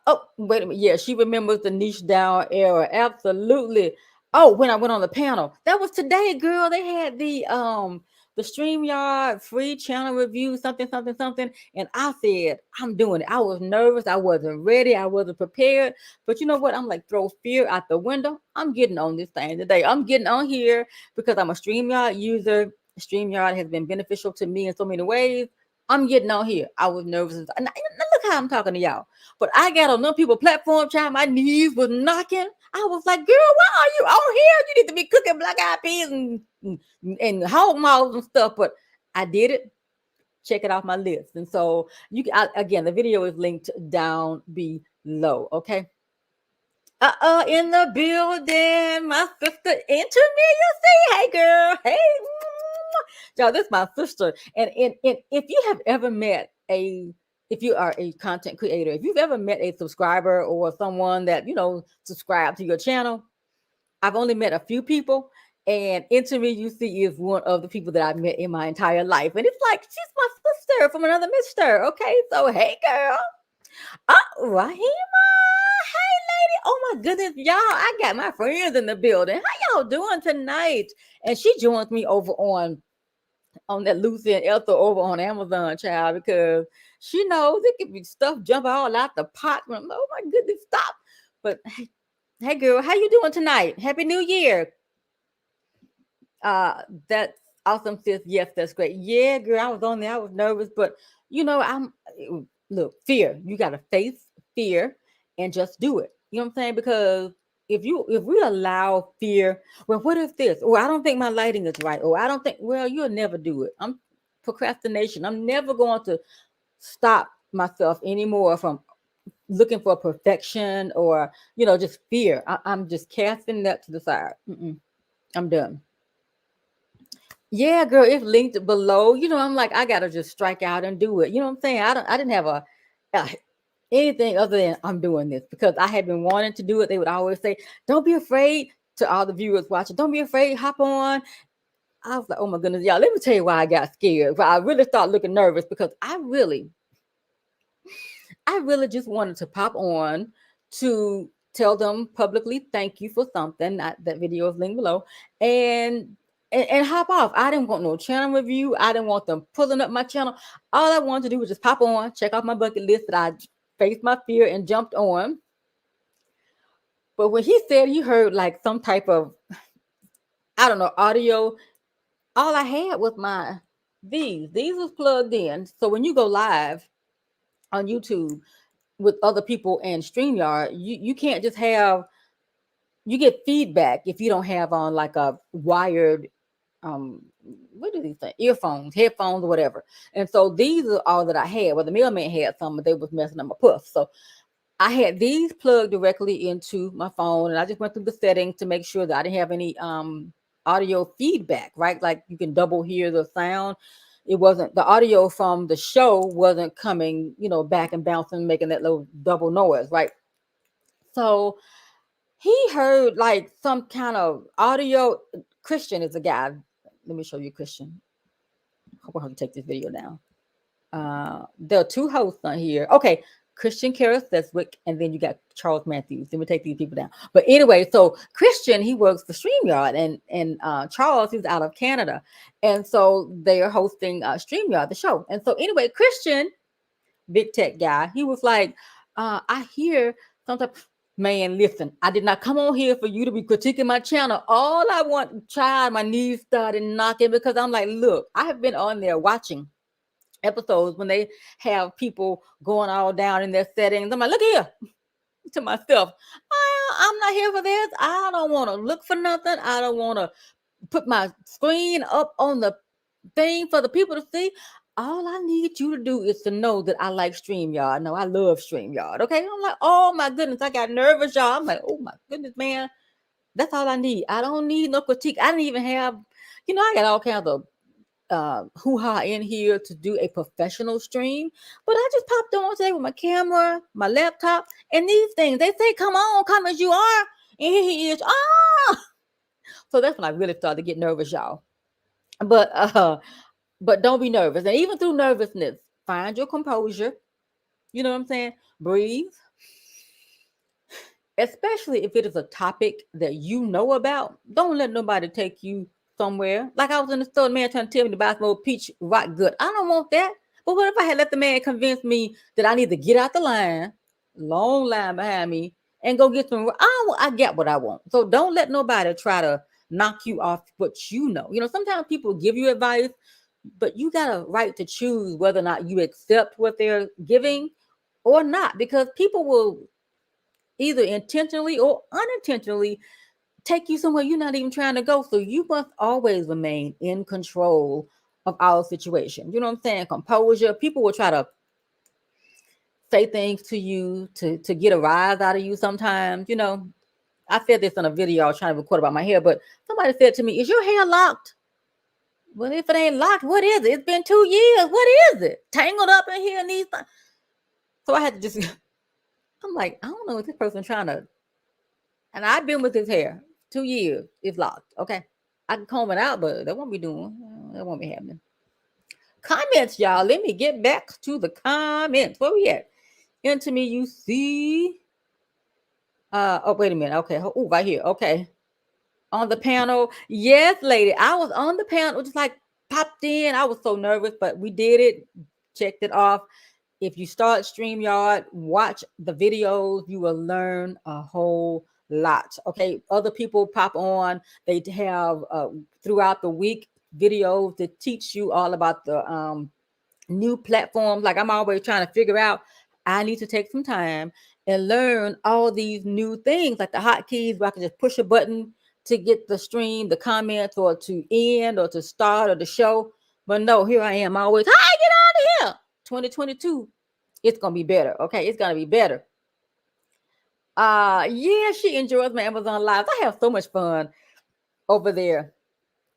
Oh, wait a minute. Yeah, she remembers the niche down era. Absolutely. Oh, when I went on the panel, that was today, girl. They had the StreamYard free channel review, something. And I said, I'm doing it. I was nervous. I wasn't ready. I wasn't prepared. But you know what? I'm like, throw fear out the window. I'm getting on this thing today. I'm getting on here because I'm a StreamYard user. StreamYard has been beneficial to me in so many ways. I'm getting on here. I was nervous. And look how I'm talking to y'all. But I got on other people's platform, child. My knees was knocking. I was like, girl, why are you on here? You need to be cooking black eyed peas and hog maws and stuff. But I did it. Check it off my list. And so again, the video is linked down below. Okay. In the building, my sister Intermedia. Say, hey, girl. Hey, y'all, this is my sister. And if you have ever met if you are a content creator, if you've ever met a subscriber or someone that, subscribe to your channel, I've only met a few people. And Intermedia is one of the people that I've met in my entire life. And it's like, she's my sister from another mister. Okay. So, hey, girl. Rahima. Hey, lady. Oh, my goodness. Y'all, I got my friends in the building. How y'all doing tonight? And she joins me over on that Lucy and Elsa over on Amazon, child, because she knows it can be stuff jump all out the pot. Oh my goodness, stop. But hey girl, how you doing tonight? Happy New Year. That's Awesome, sis. Yes, that's great. Yeah, girl, I was on there. I was nervous, but I'm look, fear. You gotta face fear and just do it. You know what I'm saying? Because if we allow fear, well, what if this? Or I don't think my lighting is right. Or I don't think, well, you'll never do it. I'm procrastination. I'm never going to stop myself anymore from looking for perfection or just fear. I'm just casting that to the side. I'm done. Yeah, girl, it's linked below. I'm like, I gotta just strike out and do it. You know what I'm saying? I didn't have uh, anything other than I'm doing this because I had been wanting to do it. They would always say, "Don't be afraid." To all the viewers watching, don't be afraid. Hop on. I was like, oh my goodness, y'all. Let me tell you why I got scared. Why I really started looking nervous because I really just wanted to pop on to tell them publicly thank you for something. That video is linked below, and, and hop off. I didn't want no channel review. I didn't want them pulling up my channel. All I wanted to do was just pop on, check off my bucket list that I faced my fear and jumped on. But when he said he heard like some type of, I don't know, audio, all I had was these was plugged in. So when you go live on YouTube with other people and StreamYard, you can't just have, you get feedback if you don't have on like a wired what do these things, earphones, headphones, or whatever. And so these are all that I had. Well, the mailman had some, but they was messing up my puff. So I had these plugged directly into my phone, and I just went through the settings to make sure that I didn't have any audio feedback, right? Like you can double hear the sound. It wasn't, the audio from the show wasn't coming, back and bouncing, making that little double noise, right? So he heard like some kind of audio. Christian is a guy. Let me show you Christian. Hope I can take this video down. There are two hosts on here. Okay, Christian Karras Seswick, and then you got Charles Matthews. Let me take these people down. But anyway, so Christian, he works for StreamYard, and Charles, he's out of Canada. And so they are hosting StreamYard, the show. And so anyway, Christian, big tech guy, he was like, I hear sometimes, man, listen, I did not come on here for you to be critiquing my channel. All I want, child, my knees started knocking because I'm like, look, I have been on there watching episodes when they have people going all down in their settings. I'm like, look here, to myself, I'm not here for this. I don't want to look for nothing. I don't want to put my screen up on the thing for the people to see. All I need you to do is to know that I like StreamYard. No, I love StreamYard. Okay. I'm like, oh my goodness, I got nervous, y'all. I'm like, oh my goodness, man. That's all I need. I don't need no critique. I didn't even have, I got all kinds of hoo-ha in here to do a professional stream, but I just popped on today with my camera, my laptop, and these things. They say, come on, come as you are. And here he is. So that's when I really started to get nervous, y'all. But don't be nervous. And even through nervousness, find your composure. You know what I'm saying? Breathe. Especially if it is a topic that you know about. Don't let nobody take you somewhere. Like I was in the store, the man trying to tell me to buy some old peach rock good. I don't want that. But what if I had let the man convince me that I need to get out the line, long line behind me, and go get some? I get what I want. So don't let nobody try to knock you off what you know. Sometimes people give you advice, but you got a right to choose whether or not you accept what they're giving or not, because people will either intentionally or unintentionally take you somewhere you're not even trying to go. So you must always remain in control of our situation. You know what I'm saying? Composure. People will try to say things to you to get a rise out of you sometimes. I said this in a video I was trying to record about my hair, but somebody said to me, is your hair locked? Well, if it ain't locked, what is it? It's been 2 years. What is it? Tangled up in here and these things. So I had to just, I'm like, I don't know what this person trying to, and I've been with his hair 2 years. It's locked. Okay. I can comb it out, but that won't be doing. That won't be happening. Comments, y'all. Let me get back to the comments. Where we at? Into me, you see. Oh, wait a minute. Okay. Oh, right here. Okay. On the panel. Yes, lady. I was on the panel, just like popped in. I was so nervous, but we did it. Checked it off. If you start StreamYard, watch the videos, you will learn a whole lot. Okay. Other people pop on. They have throughout the week videos to teach you all about the new platforms. Like I'm always trying to figure out, I need to take some time and learn all these new things, like the hotkeys where I can just push a button to get the stream, the comments, or to end, or to start, or the show. But no, here I am always, hi, get out of here. 2022, it's gonna be better. Okay, it's gonna be better. Yeah, she enjoys my Amazon lives. I have so much fun over there.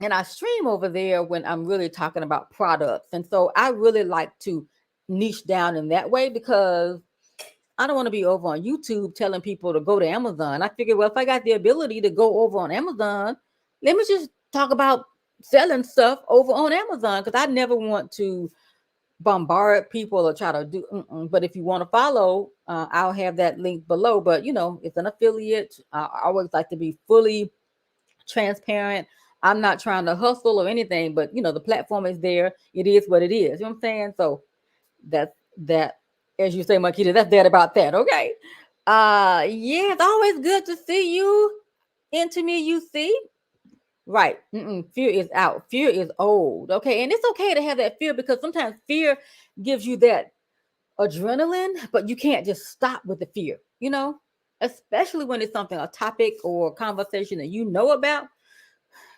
And I stream over there when I'm really talking about products. And so I really like to niche down in that way, because I don't want to be over on YouTube telling people to go to Amazon. I figure, well, if I got the ability to go over on Amazon, let me just talk about selling stuff over on Amazon, because I never want to bombard people or try to do. But if you want to follow, I'll have that link below. But it's an affiliate. I always like to be fully transparent. I'm not trying to hustle or anything, but the platform is there. It is what it is. You know what I'm saying? So that's that. As you say, Makita, that's that about that. Okay. Yeah, it's always good to see you. Into me, you see. Right. Fear is out. Fear is old. Okay. And it's okay to have that fear, because sometimes fear gives you that adrenaline, but you can't just stop with the fear, especially when it's something, a topic or a conversation that you know about.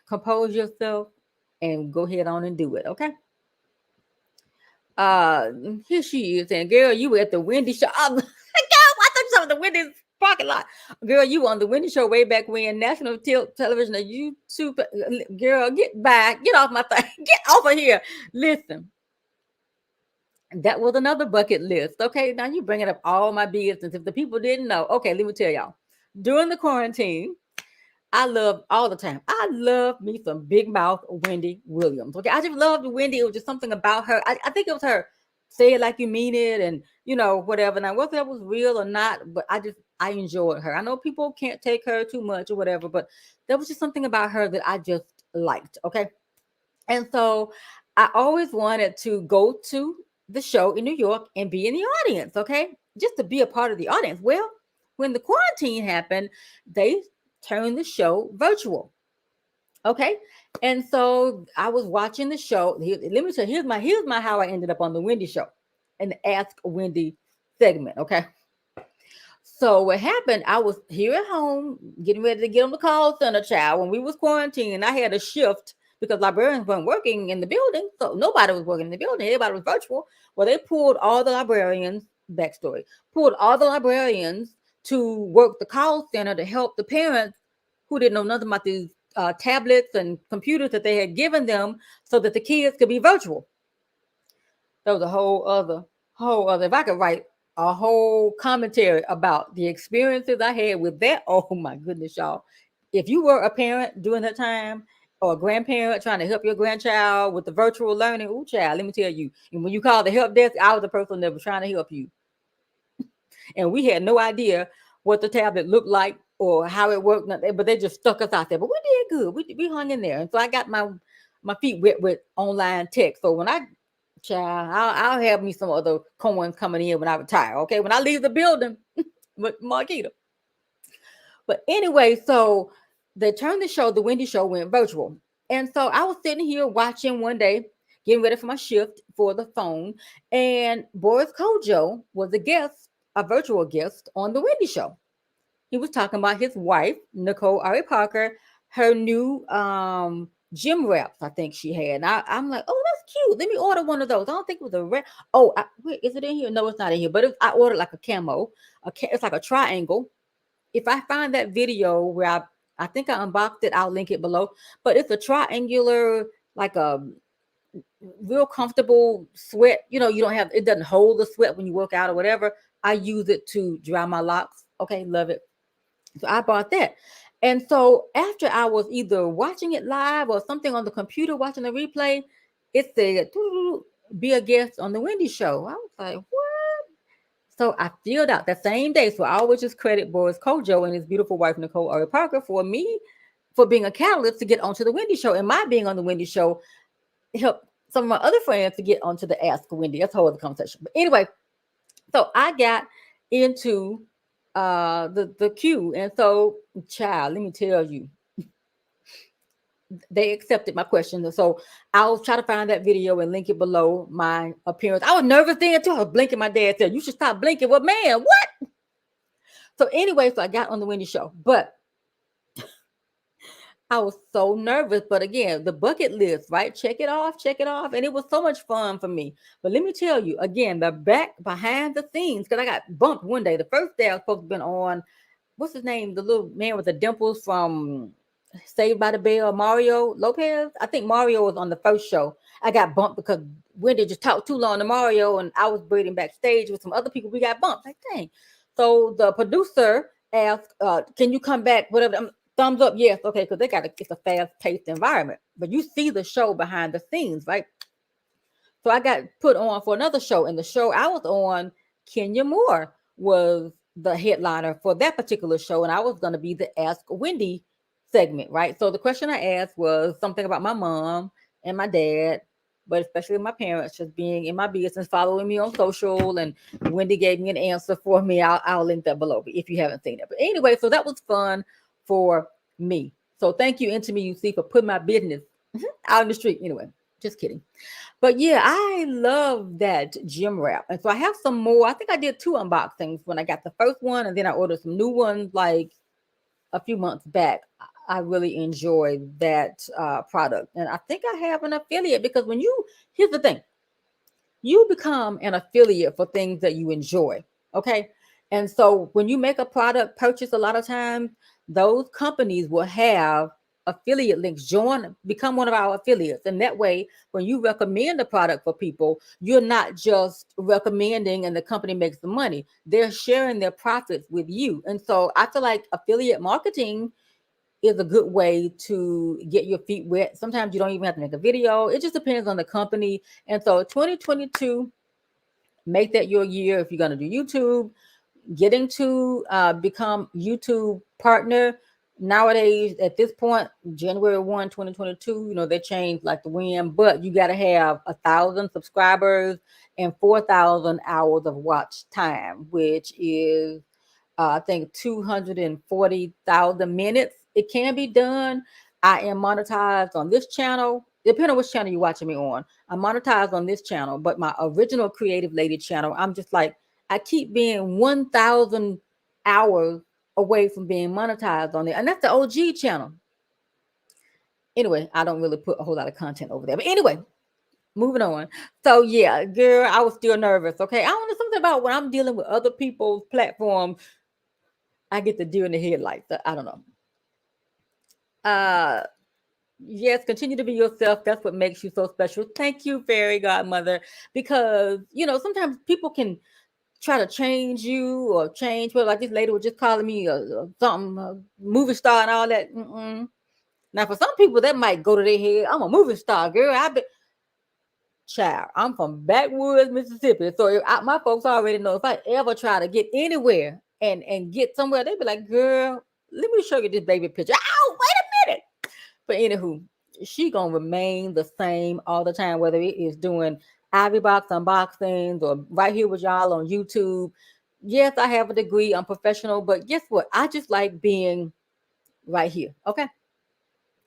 Compose yourself and go ahead on and do it. Okay. Uh, Here she is, and girl, you were at the Wendy show. Girl, I thought you saw the Wendy's parking lot. Girl, you on the Wendy show way back when, national television, or YouTube. Girl, get back, get off my thing, get over here. Listen, that was another bucket list. Okay, now you bringing up all my business. If the people didn't know, okay, let me tell y'all. During the quarantine, I love all the time. I love me some big mouth Wendy Williams. Okay, I just loved Wendy. It was just something about her. I think it was her say it like you mean it, and whatever. Now whether that was real or not, but I enjoyed her. I know people can't take her too much or whatever, but there was just something about her that I just liked. Okay, and so I always wanted to go to the show in New York and be in the audience. Okay, just to be a part of the audience. Well, when the quarantine happened, they turned the show virtual. Okay. And so I was watching the show. Let me tell you, here's my how I ended up on the Wendy show and the Ask Wendy segment. Okay. So what happened, I was here at home getting ready to get on the call center, child, when we was quarantined. I had a shift because librarians weren't working in the building. So nobody was working in the building. Everybody was virtual. Well, they pulled all the librarians, backstory, pulled all the librarians to work the call center to help the parents who didn't know nothing about these tablets and computers that they had given them, so that the kids could be virtual. That was a whole other. If I could write a whole commentary about the experiences I had with that, oh my goodness, y'all. If you were a parent during that time, or a grandparent trying to help your grandchild with the virtual learning, oh child, let me tell you. And when you call the help desk, I was the person that was trying to help you. And we had no idea what the tablet looked like or how it worked, but they just stuck us out there. But we did good. We hung in there. And so I got my feet wet with online tech. So when I'll have me some other coins coming in when I retire. Okay, when I leave the building with Marquita. But anyway, so they turned the Wendy show went virtual. And so I was sitting here watching one day, getting ready for my shift for the phone. And Boris Kojo was a virtual guest on the Wendy show. He was talking about his wife, Nicole Ari Parker, her new gym wraps, I think she had. And I'm like, oh, that's cute. Let me order one of those. I don't think it was a red. Oh, wait, is it in here? No, it's not in here. But I ordered like a camo. It's like a triangle. If I find that video where I think I unboxed it, I'll link it below. But it's a triangular, like a real comfortable sweat. You don't have, it doesn't hold the sweat when you work out or whatever. I use it to dry my locks. Okay, love it. So I bought that. And so after I was either watching it live or something on the computer, watching the replay, it said, be a guest on the Wendy show. I was like, what? So I filled out that same day. So I always just credit Boris Kojo and his beautiful wife, Nicole Ari Parker, for being a catalyst to get onto the Wendy show. And my being on the Wendy show helped some of my other friends to get onto the Ask Wendy. That's a whole other conversation. But anyway, so I got into the queue. And so, child, let me tell you, they accepted my question. So I'll try to find that video and link it below my appearance. I was nervous then too. I was blinking. My dad said, "You should stop blinking." Well, man, what? So anyway, so I got on the Wendy show, but I was so nervous. But again, the bucket list, right? Check it off, check it off. And it was so much fun for me. But let me tell you again, the back behind the scenes, because I got bumped one day. The first day I was supposed to have been on, what's his name? The little man with the dimples from Saved by the Bell, Mario Lopez. I think Mario was on the first show. I got bumped because Wendy just talked too long to Mario, and I was waiting backstage with some other people. We got bumped. Like, dang. So the producer asked, "Can you come back?" Whatever. Thumbs up, yes, okay, because it's a fast-paced environment. But you see the show behind the scenes, right? So I got put on for another show, and the show I was on, Kenya Moore was the headliner for that particular show, and I was going to be the Ask Wendy segment, right? So the question I asked was something about my mom and my dad, but especially my parents just being in my business, following me on social, and Wendy gave me an answer for me. I'll link that below if you haven't seen it. But anyway, so that was fun for me. So thank you, Into Me UC, for putting my business out in the street. Anyway, just kidding. But yeah, I love that gym wrap. And so I have some more. I think I did 2 unboxings when I got the first one, and then I ordered some new ones like a few months back. I really enjoyed that product. And I think I have an affiliate because here's the thing, you become an affiliate for things that you enjoy. Okay. And so when you make a product purchase, a lot of times those companies will have affiliate links. Become one of our affiliates. And that way, when you recommend a product for people, you're not just recommending and the company makes the money. They're sharing their profits with you. And so I feel like affiliate marketing is a good way to get your feet wet. Sometimes you don't even have to make a video. It just depends on the company. And so 2022, make that your year. If you're going to do YouTube, getting to become YouTube partner. Nowadays, at this point, January 1, 2022, they changed like the wind, but you got to have 1,000 subscribers and 4,000 hours of watch time, which is I think 240,000 minutes. It can be done. I am monetized on this channel. Depending on which channel you're watching me on, I'm monetized on this channel, but my original Creative Lady channel, I'm just like, I keep being 1,000 hours away from being monetized on it. And that's the OG channel. Anyway, I don't really put a whole lot of content over there. But anyway, moving on. So yeah, girl, I was still nervous. Okay. I don't know, something about when I'm dealing with other people's platforms, I get the deer in the headlights. I don't know. Yes, continue to be yourself. That's what makes you so special. Thank you, fairy godmother. Because sometimes people can try to change you or change. Well, like this lady was just calling me something movie star and all that. Now, for some people, that might go to their head. I'm a movie star, girl. Child, I'm from backwoods Mississippi, so my folks already know if I ever try to get anywhere and get somewhere, they be like, "Girl, let me show you this baby picture." Oh, wait a minute. But anywho, she gonna remain the same all the time, whether it is doing VOXBOX unboxings or right here with y'all on YouTube. Yes, I have a degree. I'm professional, but guess what? I just like being right here. Okay,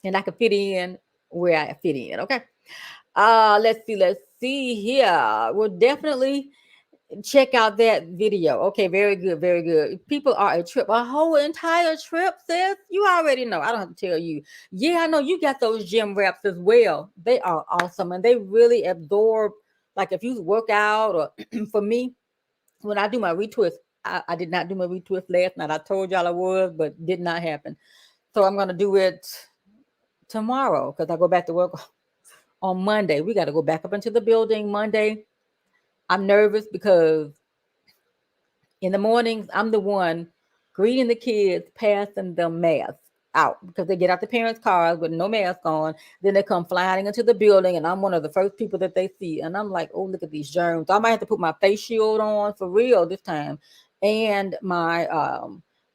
and I can fit in where I fit in. Okay. Let's see here. We'll definitely check out that video. Okay, very good, very good. People are a whole entire trip, sis. You already know. I don't have to tell you. Yeah, I know you got those gym wraps as well. They are awesome, and they really absorb. Like if you work out, or for me, when I do my retwist, I did not do my retwist last night. I told y'all I was, but did not happen. So I'm gonna do it tomorrow because I go back to work on Monday. We got to go back up into the building Monday. I'm nervous because in the mornings, I'm the one greeting the kids, passing them masks out because they get out the parents' cars with no mask on. Then they come flying into the building, and I'm one of the first people that they see. And I'm like, oh, look at these germs. So I might have to put my face shield on for real this time and my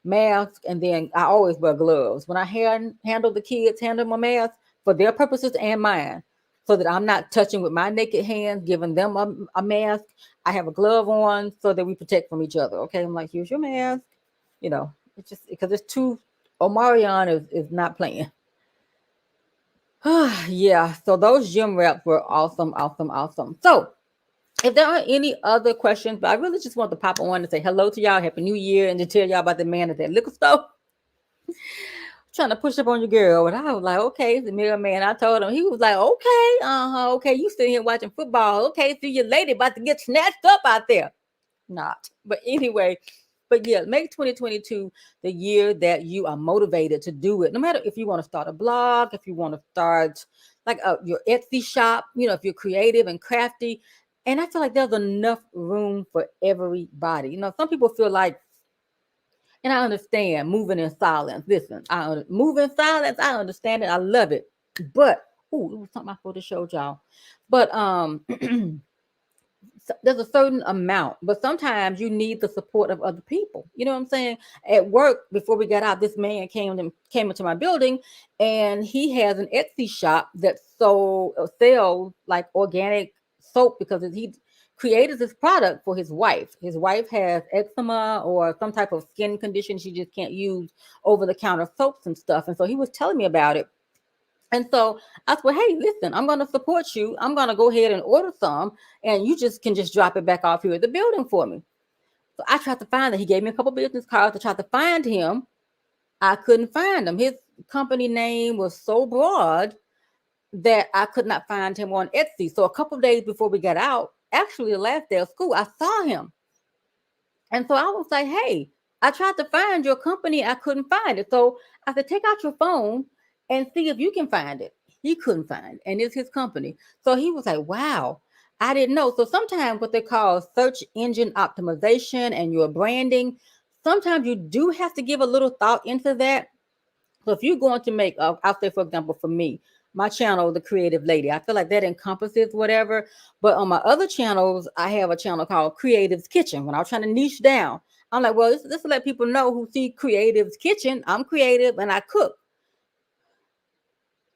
mask. And then I always wear gloves. When I handle the kids, handle my mask for their purposes and mine, so that I'm not touching with my naked hands, giving them a mask. I have a glove on so that we protect from each other. Okay, I'm like, here's your mask. It's just because it's too. Omarion is not playing. Yeah, so those gym reps were awesome, awesome, awesome. So if there are any other questions, but I really just want to pop on and say hello to y'all, happy new year, and to tell y'all about the man at that liquor store trying to push up on your girl. And I was like, okay, the mirror man. I told him, he was like, okay, okay, you sitting here watching football. Okay, see your lady about to get snatched up out there. Not. But anyway, but yeah, make 2022 the year that you are motivated to do it. No matter if you want to start a blog, if you want to start like your Etsy shop, if you're creative and crafty. And I feel like there's enough room for everybody. Some people feel like, and I understand moving in silence. Listen, move in silence. I understand it. I love it. But it was something I supposed to show y'all. But there's a certain amount, but sometimes you need the support of other people. You know what I'm saying? At work, before we got out, this man came into my building, and he has an Etsy shop that sells like organic soap because he created this product for his wife. His wife has eczema or some type of skin condition. She just can't use over the counter soaps and stuff. And so he was telling me about it. And so I said, well, hey, listen, I'm going to support you. I'm going to go ahead and order some, and you just can just drop it back off here at the building for me. So I tried to find it. He gave me a couple business cards. I tried to find him. I couldn't find him. His company name was so broad that I could not find him on Etsy. So a couple of days before we got out, actually the last day of school, I saw him. And so I was like, hey, I tried to find your company. I couldn't find it. So I said, take out your phone and see if you can find it. He couldn't find it, and it's his company. So he was like, wow, I didn't know. So sometimes what they call search engine optimization and your branding, sometimes you do have to give a little thought into that. So if you're going to make, I'll say, for example, for me, my channel, The Creative Lady, I feel like that encompasses whatever. But on my other channels, I have a channel called Creative's Kitchen. When I was trying to niche down, I'm like, well, this to let people know who see Creative's Kitchen. I'm creative and I cook.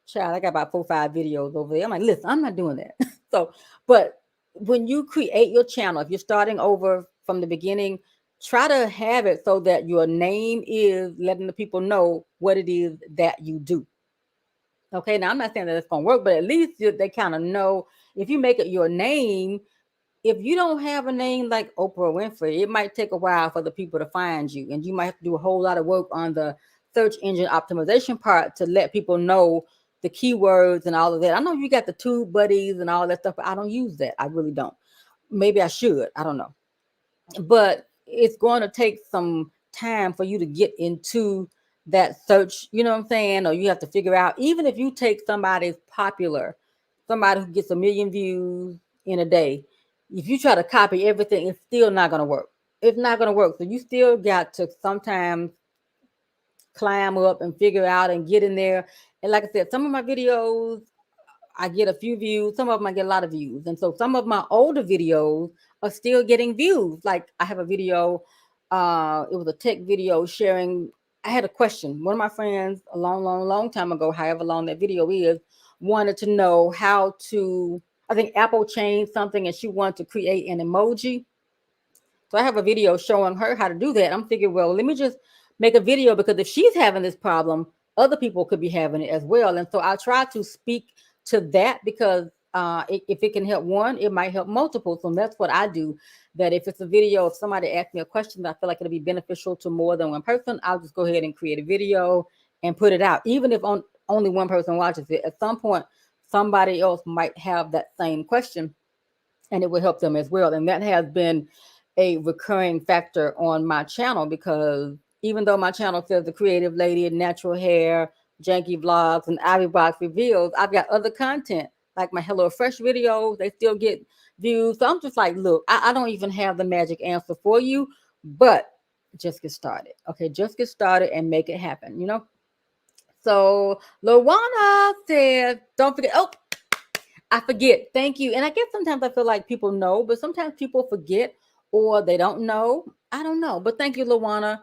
Child, I got about 4 or 5 videos over there. I'm like, listen, I'm not doing that. So, but when you create your channel, if you're starting over from the beginning, try to have it so that your name is letting the people know what it is that you do. Okay, now I'm not saying that it's going to work, but at least they kind of know. If you make it your name, if you don't have a name like Oprah Winfrey, it might take a while for the people to find you, and you might have to do a whole lot of work on the search engine optimization part to let people know the keywords and all of that. I know you got the Tube Buddies and all that stuff, but I don't use that. I really don't. Maybe I should. I don't know. But it's going to take some time for you to get into that search, you know what I'm saying? Or you have to figure out, even if you take somebody's popular, somebody who gets 1 million views in a day, if you try to copy everything, it's still not going to work. It's not going to work. So you still got to sometimes climb up and figure out and get in there. And like I said, some of my videos, I get a few views. Some of them I get a lot of views. And so some of my older videos are still getting views. Like I have a video, it was a tech video sharing. I had a question. One of my friends a long time ago, however long that video is, wanted to know how to, I think Apple changed something and she wanted to create an emoji. So I have a video showing her how to do that. I'm thinking, well, let me just make a video, because if she's having this problem, other people could be having it as well. And so I try to speak to that, because if it can help one, it might help multiple. So that's what I do. That if it's a video, if somebody asks me a question that I feel like it'll be beneficial to more than one person, I'll just go ahead and create a video and put it out. Even if only one person watches it, at some point, somebody else might have that same question and it will help them as well. And that has been a recurring factor on my channel, because even though my channel says The Creative Lady, Natural Hair, Janky Vlogs, and VOXBOX Reveals, I've got other content like my Hello Fresh videos. They still get views. So I'm just like, look, I don't even have the magic answer for you, but just get started. Okay, just get started and make it happen, So Lawana says, don't forget. Oh, I forget. Thank you. And I guess sometimes I feel like people know, but sometimes people forget or they don't know. I don't know. But thank you, Lawana,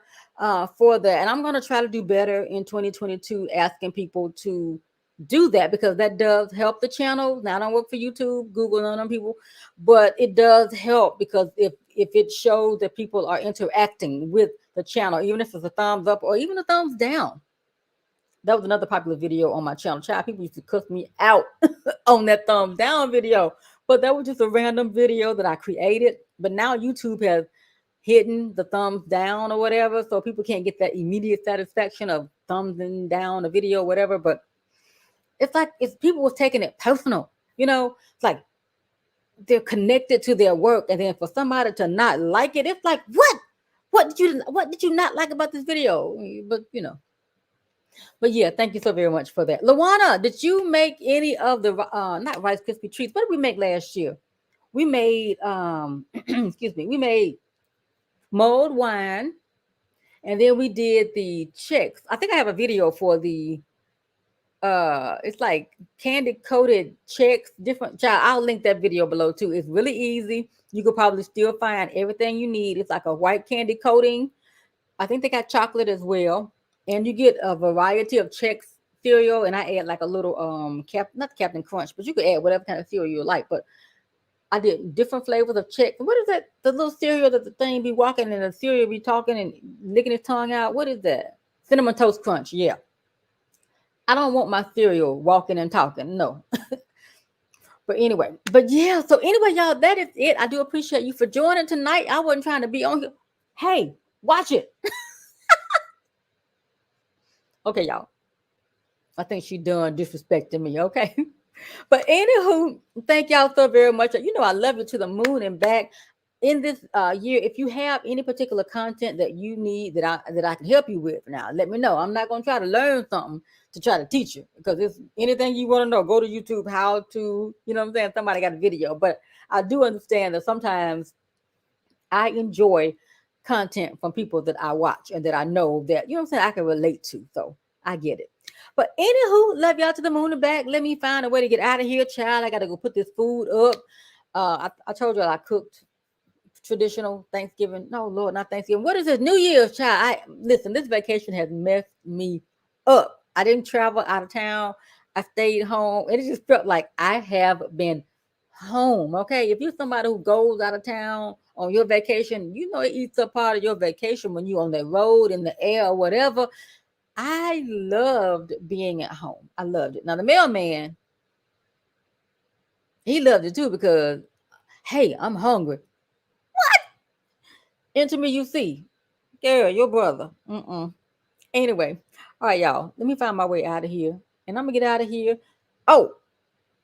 for that. And I'm going to try to do better in 2022, asking people to do that, because that does help the channel. Now, I don't work for YouTube, Google, none of them people, but it does help, because if it shows that people are interacting with the channel, even if it's a thumbs up or even a thumbs down, That was another popular video on my channel. Child, people used to cuss me out on that thumbs down video, but that was just a random video that I created. But now YouTube has hidden the thumbs down or whatever, so people can't get that immediate satisfaction of thumbsing down a video, or whatever. But it's like it's people was taking it personal, It's like they're connected to their work, and then for somebody to not like it, it's like what did you not like about this video? But yeah, thank you so very much for that. Luana, did you make any of the not Rice Krispie treats? What did we make last year? We made excuse me, we made mulled wine, and then we did the checks. I think I have a video for the it's like candy coated checks, different child. I'll link that video below too. It's really easy. You could probably still find everything you need. It's like a white candy coating. I think they got chocolate as well. And you get a variety of Chex cereal, and I add like a little not Captain Crunch, but you could add whatever kind of cereal you like. But I did different flavors of Chex. What is that? The little cereal that the thing be walking and the cereal be talking and licking his tongue out. What is that? Cinnamon Toast Crunch. Yeah. I don't want my cereal walking and talking. No. But anyway, y'all, that is it. I do appreciate you for joining tonight. I wasn't trying to be on here. Hey, watch it. Okay, y'all. I think she done disrespecting me. Okay. But anywho, thank y'all so very much. I love you to the moon and back. In this year, if you have any particular content that you need that I can help you with, now let me know. I'm not going to try to learn something to try to teach you, because if anything you want to know, go to YouTube, how to, what I'm saying, somebody got a video. But I do understand that sometimes I enjoy content from people that I watch and that I know that, what I'm saying, I can relate to. So I get it. But anywho, love y'all to the moon and back. Let me find a way to get out of here, child. I got to go put this food up. I told you I cooked traditional Thanksgiving. No, Lord, not Thanksgiving. What is this? New Year's, child. Listen, this vacation has messed me up. I didn't travel out of town. I stayed home. It just felt like I have been home. Okay. If you're somebody who goes out of town on your vacation, it eats up part of your vacation when you're on the road, in the air, or whatever. I loved being at home. I loved it. Now, the mailman, he loved it too, because, hey, I'm hungry. Enter me, you see. Girl, your brother. Anyway, all right, y'all. Let me find my way out of here. And I'm going to get out of here. Oh,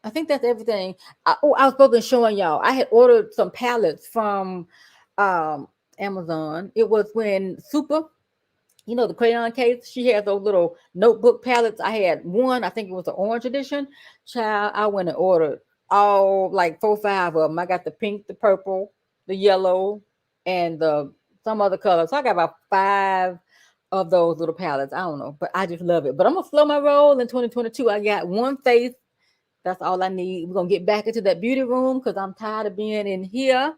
I think that's everything. I was supposed to be showing y'all. I had ordered some palettes from Amazon. It was when Super, the crayon case, she has those little notebook palettes. I had one. I think it was the orange edition. Child, I went and ordered all like 4 or 5 of them. I got the pink, the purple, the yellow, and some other colors. So I got about 5 of those little palettes. I don't know, but I just love it. But I'm gonna slow my roll in 2022. I got one face. That's all I need. We're gonna get back into that beauty room, because I'm tired of being in here.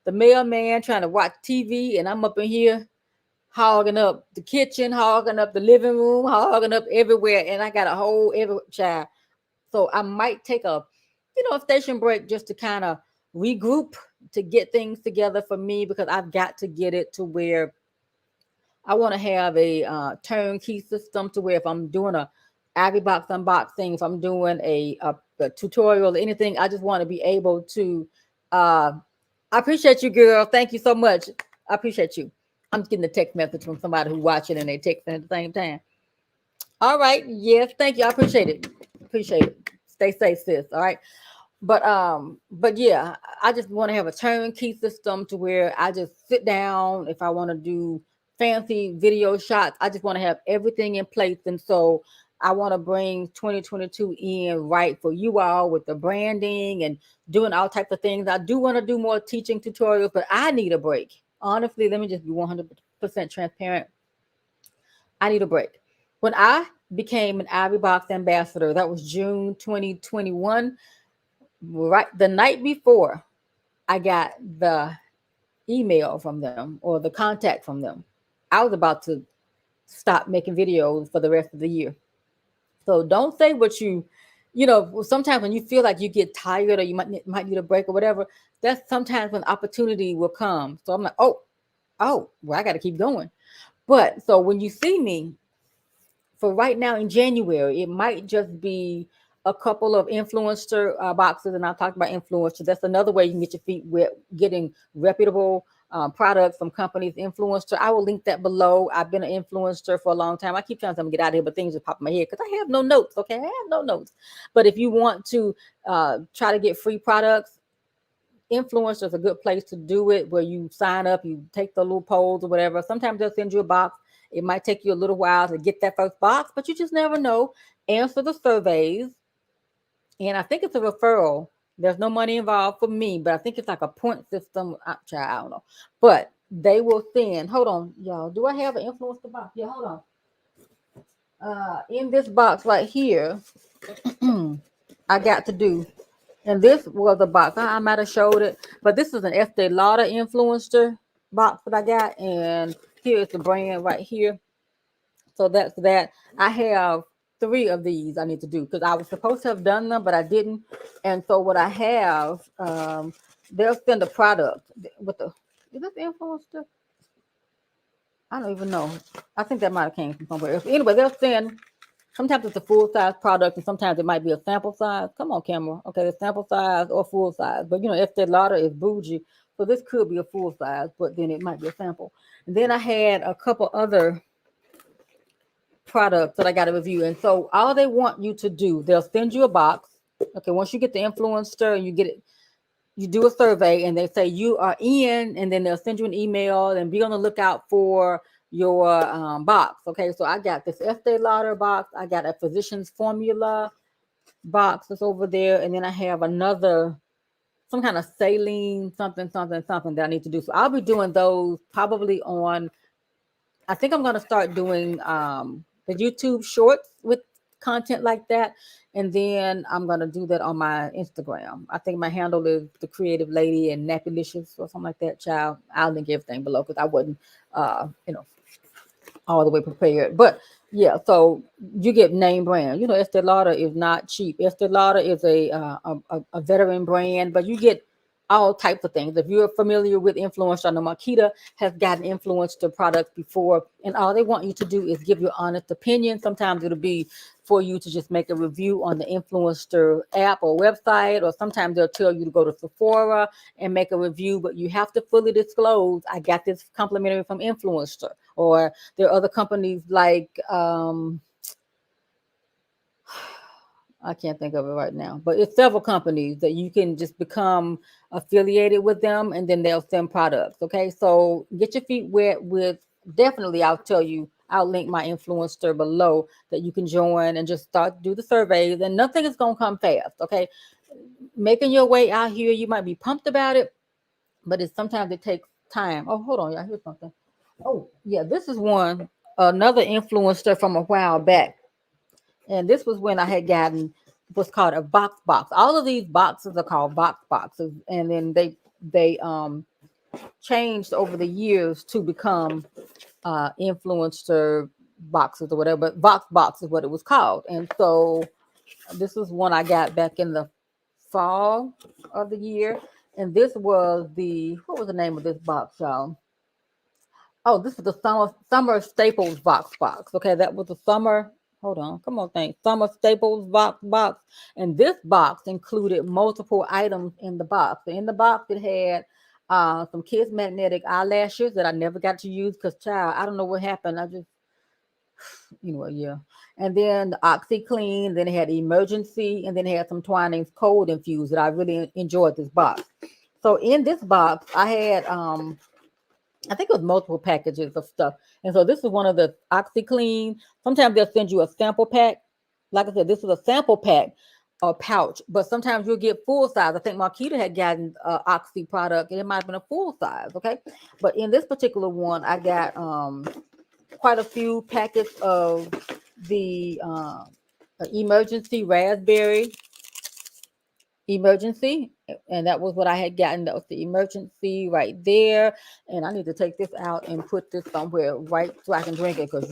The mailman trying to watch TV, and I'm up in here hogging up the kitchen, hogging up the living room, hogging up everywhere, and I got a whole every child. So I might take a station break just to kind of regroup, to get things together for me, because I've got to get it to where I want to have a turnkey system, to where if I'm doing a VOXBOX unboxing, if I'm doing a tutorial or anything, I just want to be able to. I appreciate you, girl. Thank you so much. I appreciate you. I'm getting a text message from somebody who's watching, and they texting at the same time. All right. Yes. Thank you. I appreciate it. Appreciate it. Stay safe, sis. All right. But yeah, I just want to have a turnkey system, to where I just sit down. If I want to do fancy video shots, I just want to have everything in place. And so I want to bring 2022 in right for you all, with the branding and doing all types of things. I do want to do more teaching tutorials, but I need a break. Honestly, let me just be 100% transparent. I need a break. When I became an VOXBOX ambassador, that was June 2021. Right the night before, I got the email from them, or the contact from them. I was about to stop making videos for the rest of the year. So don't say what sometimes when you feel like you get tired, or you might need a break or whatever, that's sometimes when opportunity will come. So I'm like, well, I got to keep going. But so when you see me for right now in January, it might just be a couple of influencer boxes, and I talked about influencers. That's another way you can get your feet wet, getting reputable products from companies. Influencer, I will link that below. I've been an influencer for a long time. I keep trying to get out of here, but things just pop in my head because I have no notes. Okay, I have no notes. But if you want to try to get free products, influencer is a good place to do it, where you sign up, you take the little polls or whatever. Sometimes they'll send you a box. It might take you a little while to get that first box, but you just never know. Answer the surveys, and I think it's a referral. There's no money involved for me, but I think it's like a point system. I don't know, but they will send. Hold on, y'all. Do I have an influencer box? Yeah, hold on. In this box right here, I got to do. And this was a box. I might have showed it, but this is an Estee Lauder influencer box that I got. And here's the brand right here. So that's that. I have 3 of these I need to do because I was supposed to have done them, but I didn't. And so what I have, they'll send a product with the, is this influencer? I don't even know. I think that might have came from somewhere else. Anyway, they'll send. Sometimes it's a full size product, and sometimes it might be a sample size. Come on, camera. Okay, the sample size or full size. But you know, Estee Lauder is bougie, so this could be a full size, but then it might be a sample. And then I had a couple other products that I got to review. And so all they want you to do, they'll send you a box. Okay, once you get the influencer and you get it, you do a survey, and they say you are in, and then they'll send you an email, and be on the lookout for your box. Okay, so I got this Estee Lauder box. I got a Physicians Formula box that's over there, and then I have another, some kind of saline something that I need to do. So I'll be doing those probably on, I think I'm going to start doing the YouTube shorts with content like that. And then I'm going to do that on my Instagram. I think my handle is The Creative Lady and Nappylicious or something like that, child. I'll link everything below because I wasn't, all the way prepared. But yeah, so you get name brand. You know, Estee Lauder is not cheap. Estee Lauder is a veteran brand, but you get all types of things. If you're familiar with influencer, I know Makita has gotten influencer products before, and all they want you to do is give your honest opinion. Sometimes it'll be for you to just make a review on the influencer app or website, or sometimes they'll tell you to go to Sephora and make a review, but you have to fully disclose, I got this complimentary from influencer. Or there are other companies like I can't think of it right now, but it's several companies that you can just become affiliated with them, and then they'll send products. Okay, so get your feet wet with, definitely, I'll tell you, I'll link my influencer below that you can join and just start do the surveys, and nothing is going to come fast. Okay, making your way out here, you might be pumped about it, but sometimes it takes time. Oh, hold on, y'all, here's something. Oh, yeah, this is another influencer from a while back. And this was when I had gotten what's called a VOXBOX. All of these boxes are called VOXBOXes, and then they changed over the years to become influencer boxes or whatever. But VOXBOX is what it was called. And so this is one I got back in the fall of the year. And this was what was the name of this box, y'all? Oh, this is the summer staples VOXBOX. Okay, that was the summer. Hold on, come on, thanks. Summer staples VOXBOX, and this box included multiple items in the box. In the box, it had some Kiss magnetic eyelashes that I never got to use because, child, I don't know what happened. I just, yeah. And then the OxyClean. Then it had Emergency, and then it had some Twinings Cold Infused that I really enjoyed this box. So in this box, I had I think it was multiple packages of stuff. And so this is one of the OxyClean. Sometimes they'll send you a sample pack. Like I said, this is a sample pack or pouch, but sometimes you'll get full size. I think Marquita had gotten Oxy product, and it might have been a full size. Okay. But in this particular one, I got quite a few packets of the Emergency Raspberry Emergency, and that was what I had gotten. That was the Emergency right there. And I need to take this out and put this somewhere right so I can drink it, because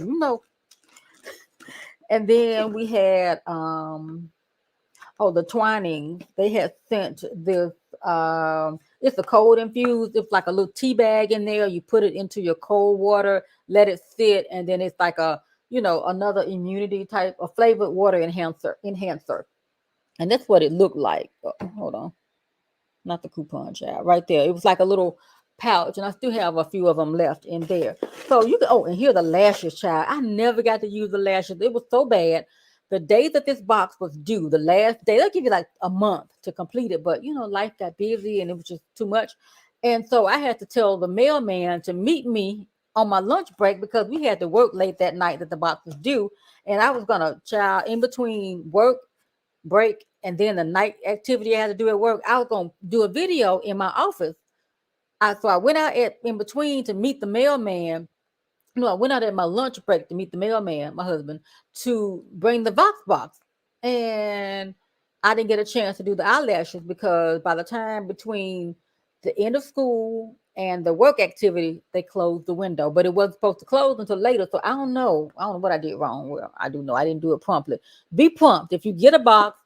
and then we had the Twining. They had sent this it's a cold infused. It's like a little tea bag in there. You put it into your cold water, let it sit, and then it's like a another immunity type, a flavored water enhancer. And that's what it looked like. Hold on. Not the coupon, child. Right there. It was like a little pouch, and I still have a few of them left in there. So you can, and here are the lashes, child. I never got to use the lashes. It was so bad. The day that this box was due, the last day, they'll give you like a month to complete it. But, life got busy and it was just too much. And so I had to tell the mailman to meet me on my lunch break because we had to work late that night that the box was due. And I was going to, child, in between work, break, and then the night activity I had to do at work, I was going to do a video in my office. So I went out in between to meet the mailman. I went out at my lunch break to meet the mailman, my husband, to bring the VOXBOX. And I didn't get a chance to do the eyelashes because by the time between the end of school and the work activity, they closed the window. But it wasn't supposed to close until later. So I don't know what I did wrong. Well, I do know I didn't do it promptly. Be prompt. If you get a box,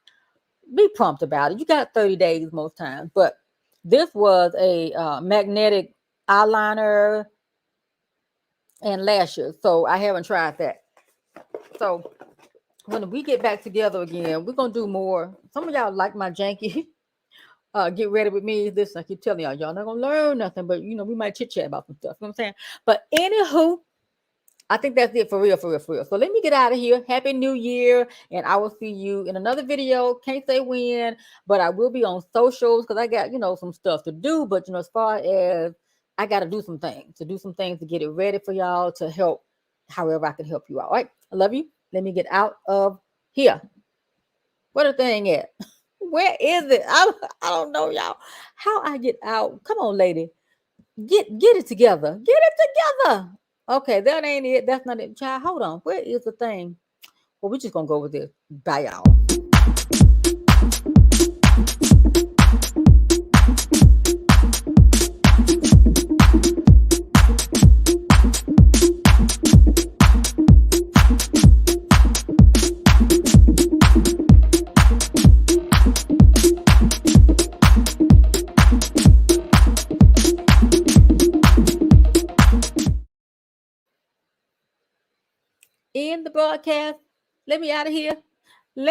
be prompt about it. You got 30 days most times. But this was a magnetic eyeliner and lashes. So I haven't tried that. So when we get back together again, we're going to do more. Some of y'all like my janky. Get ready with me. This, I keep telling y'all not going to learn nothing. But, we might chit-chat about some stuff. You know what I'm saying? But anywho, I think that's it for real. So let me get out of here. Happy New Year. And I will see you in another video. Can't say when, but I will be on socials because I got, some stuff to do. But, as far as I got to do some things to get it ready for y'all to help however I can help you out. All right. I love you. Let me get out of here. Where the thing at? Where is it? I don't know, y'all. How I get out? Come on, lady. Get it together. Get it together. Okay, that ain't it. That's not it. Child, hold on. Where is the thing? Well, we're just going to go with this. Bye, y'all. In the broadcast. Let me out of here.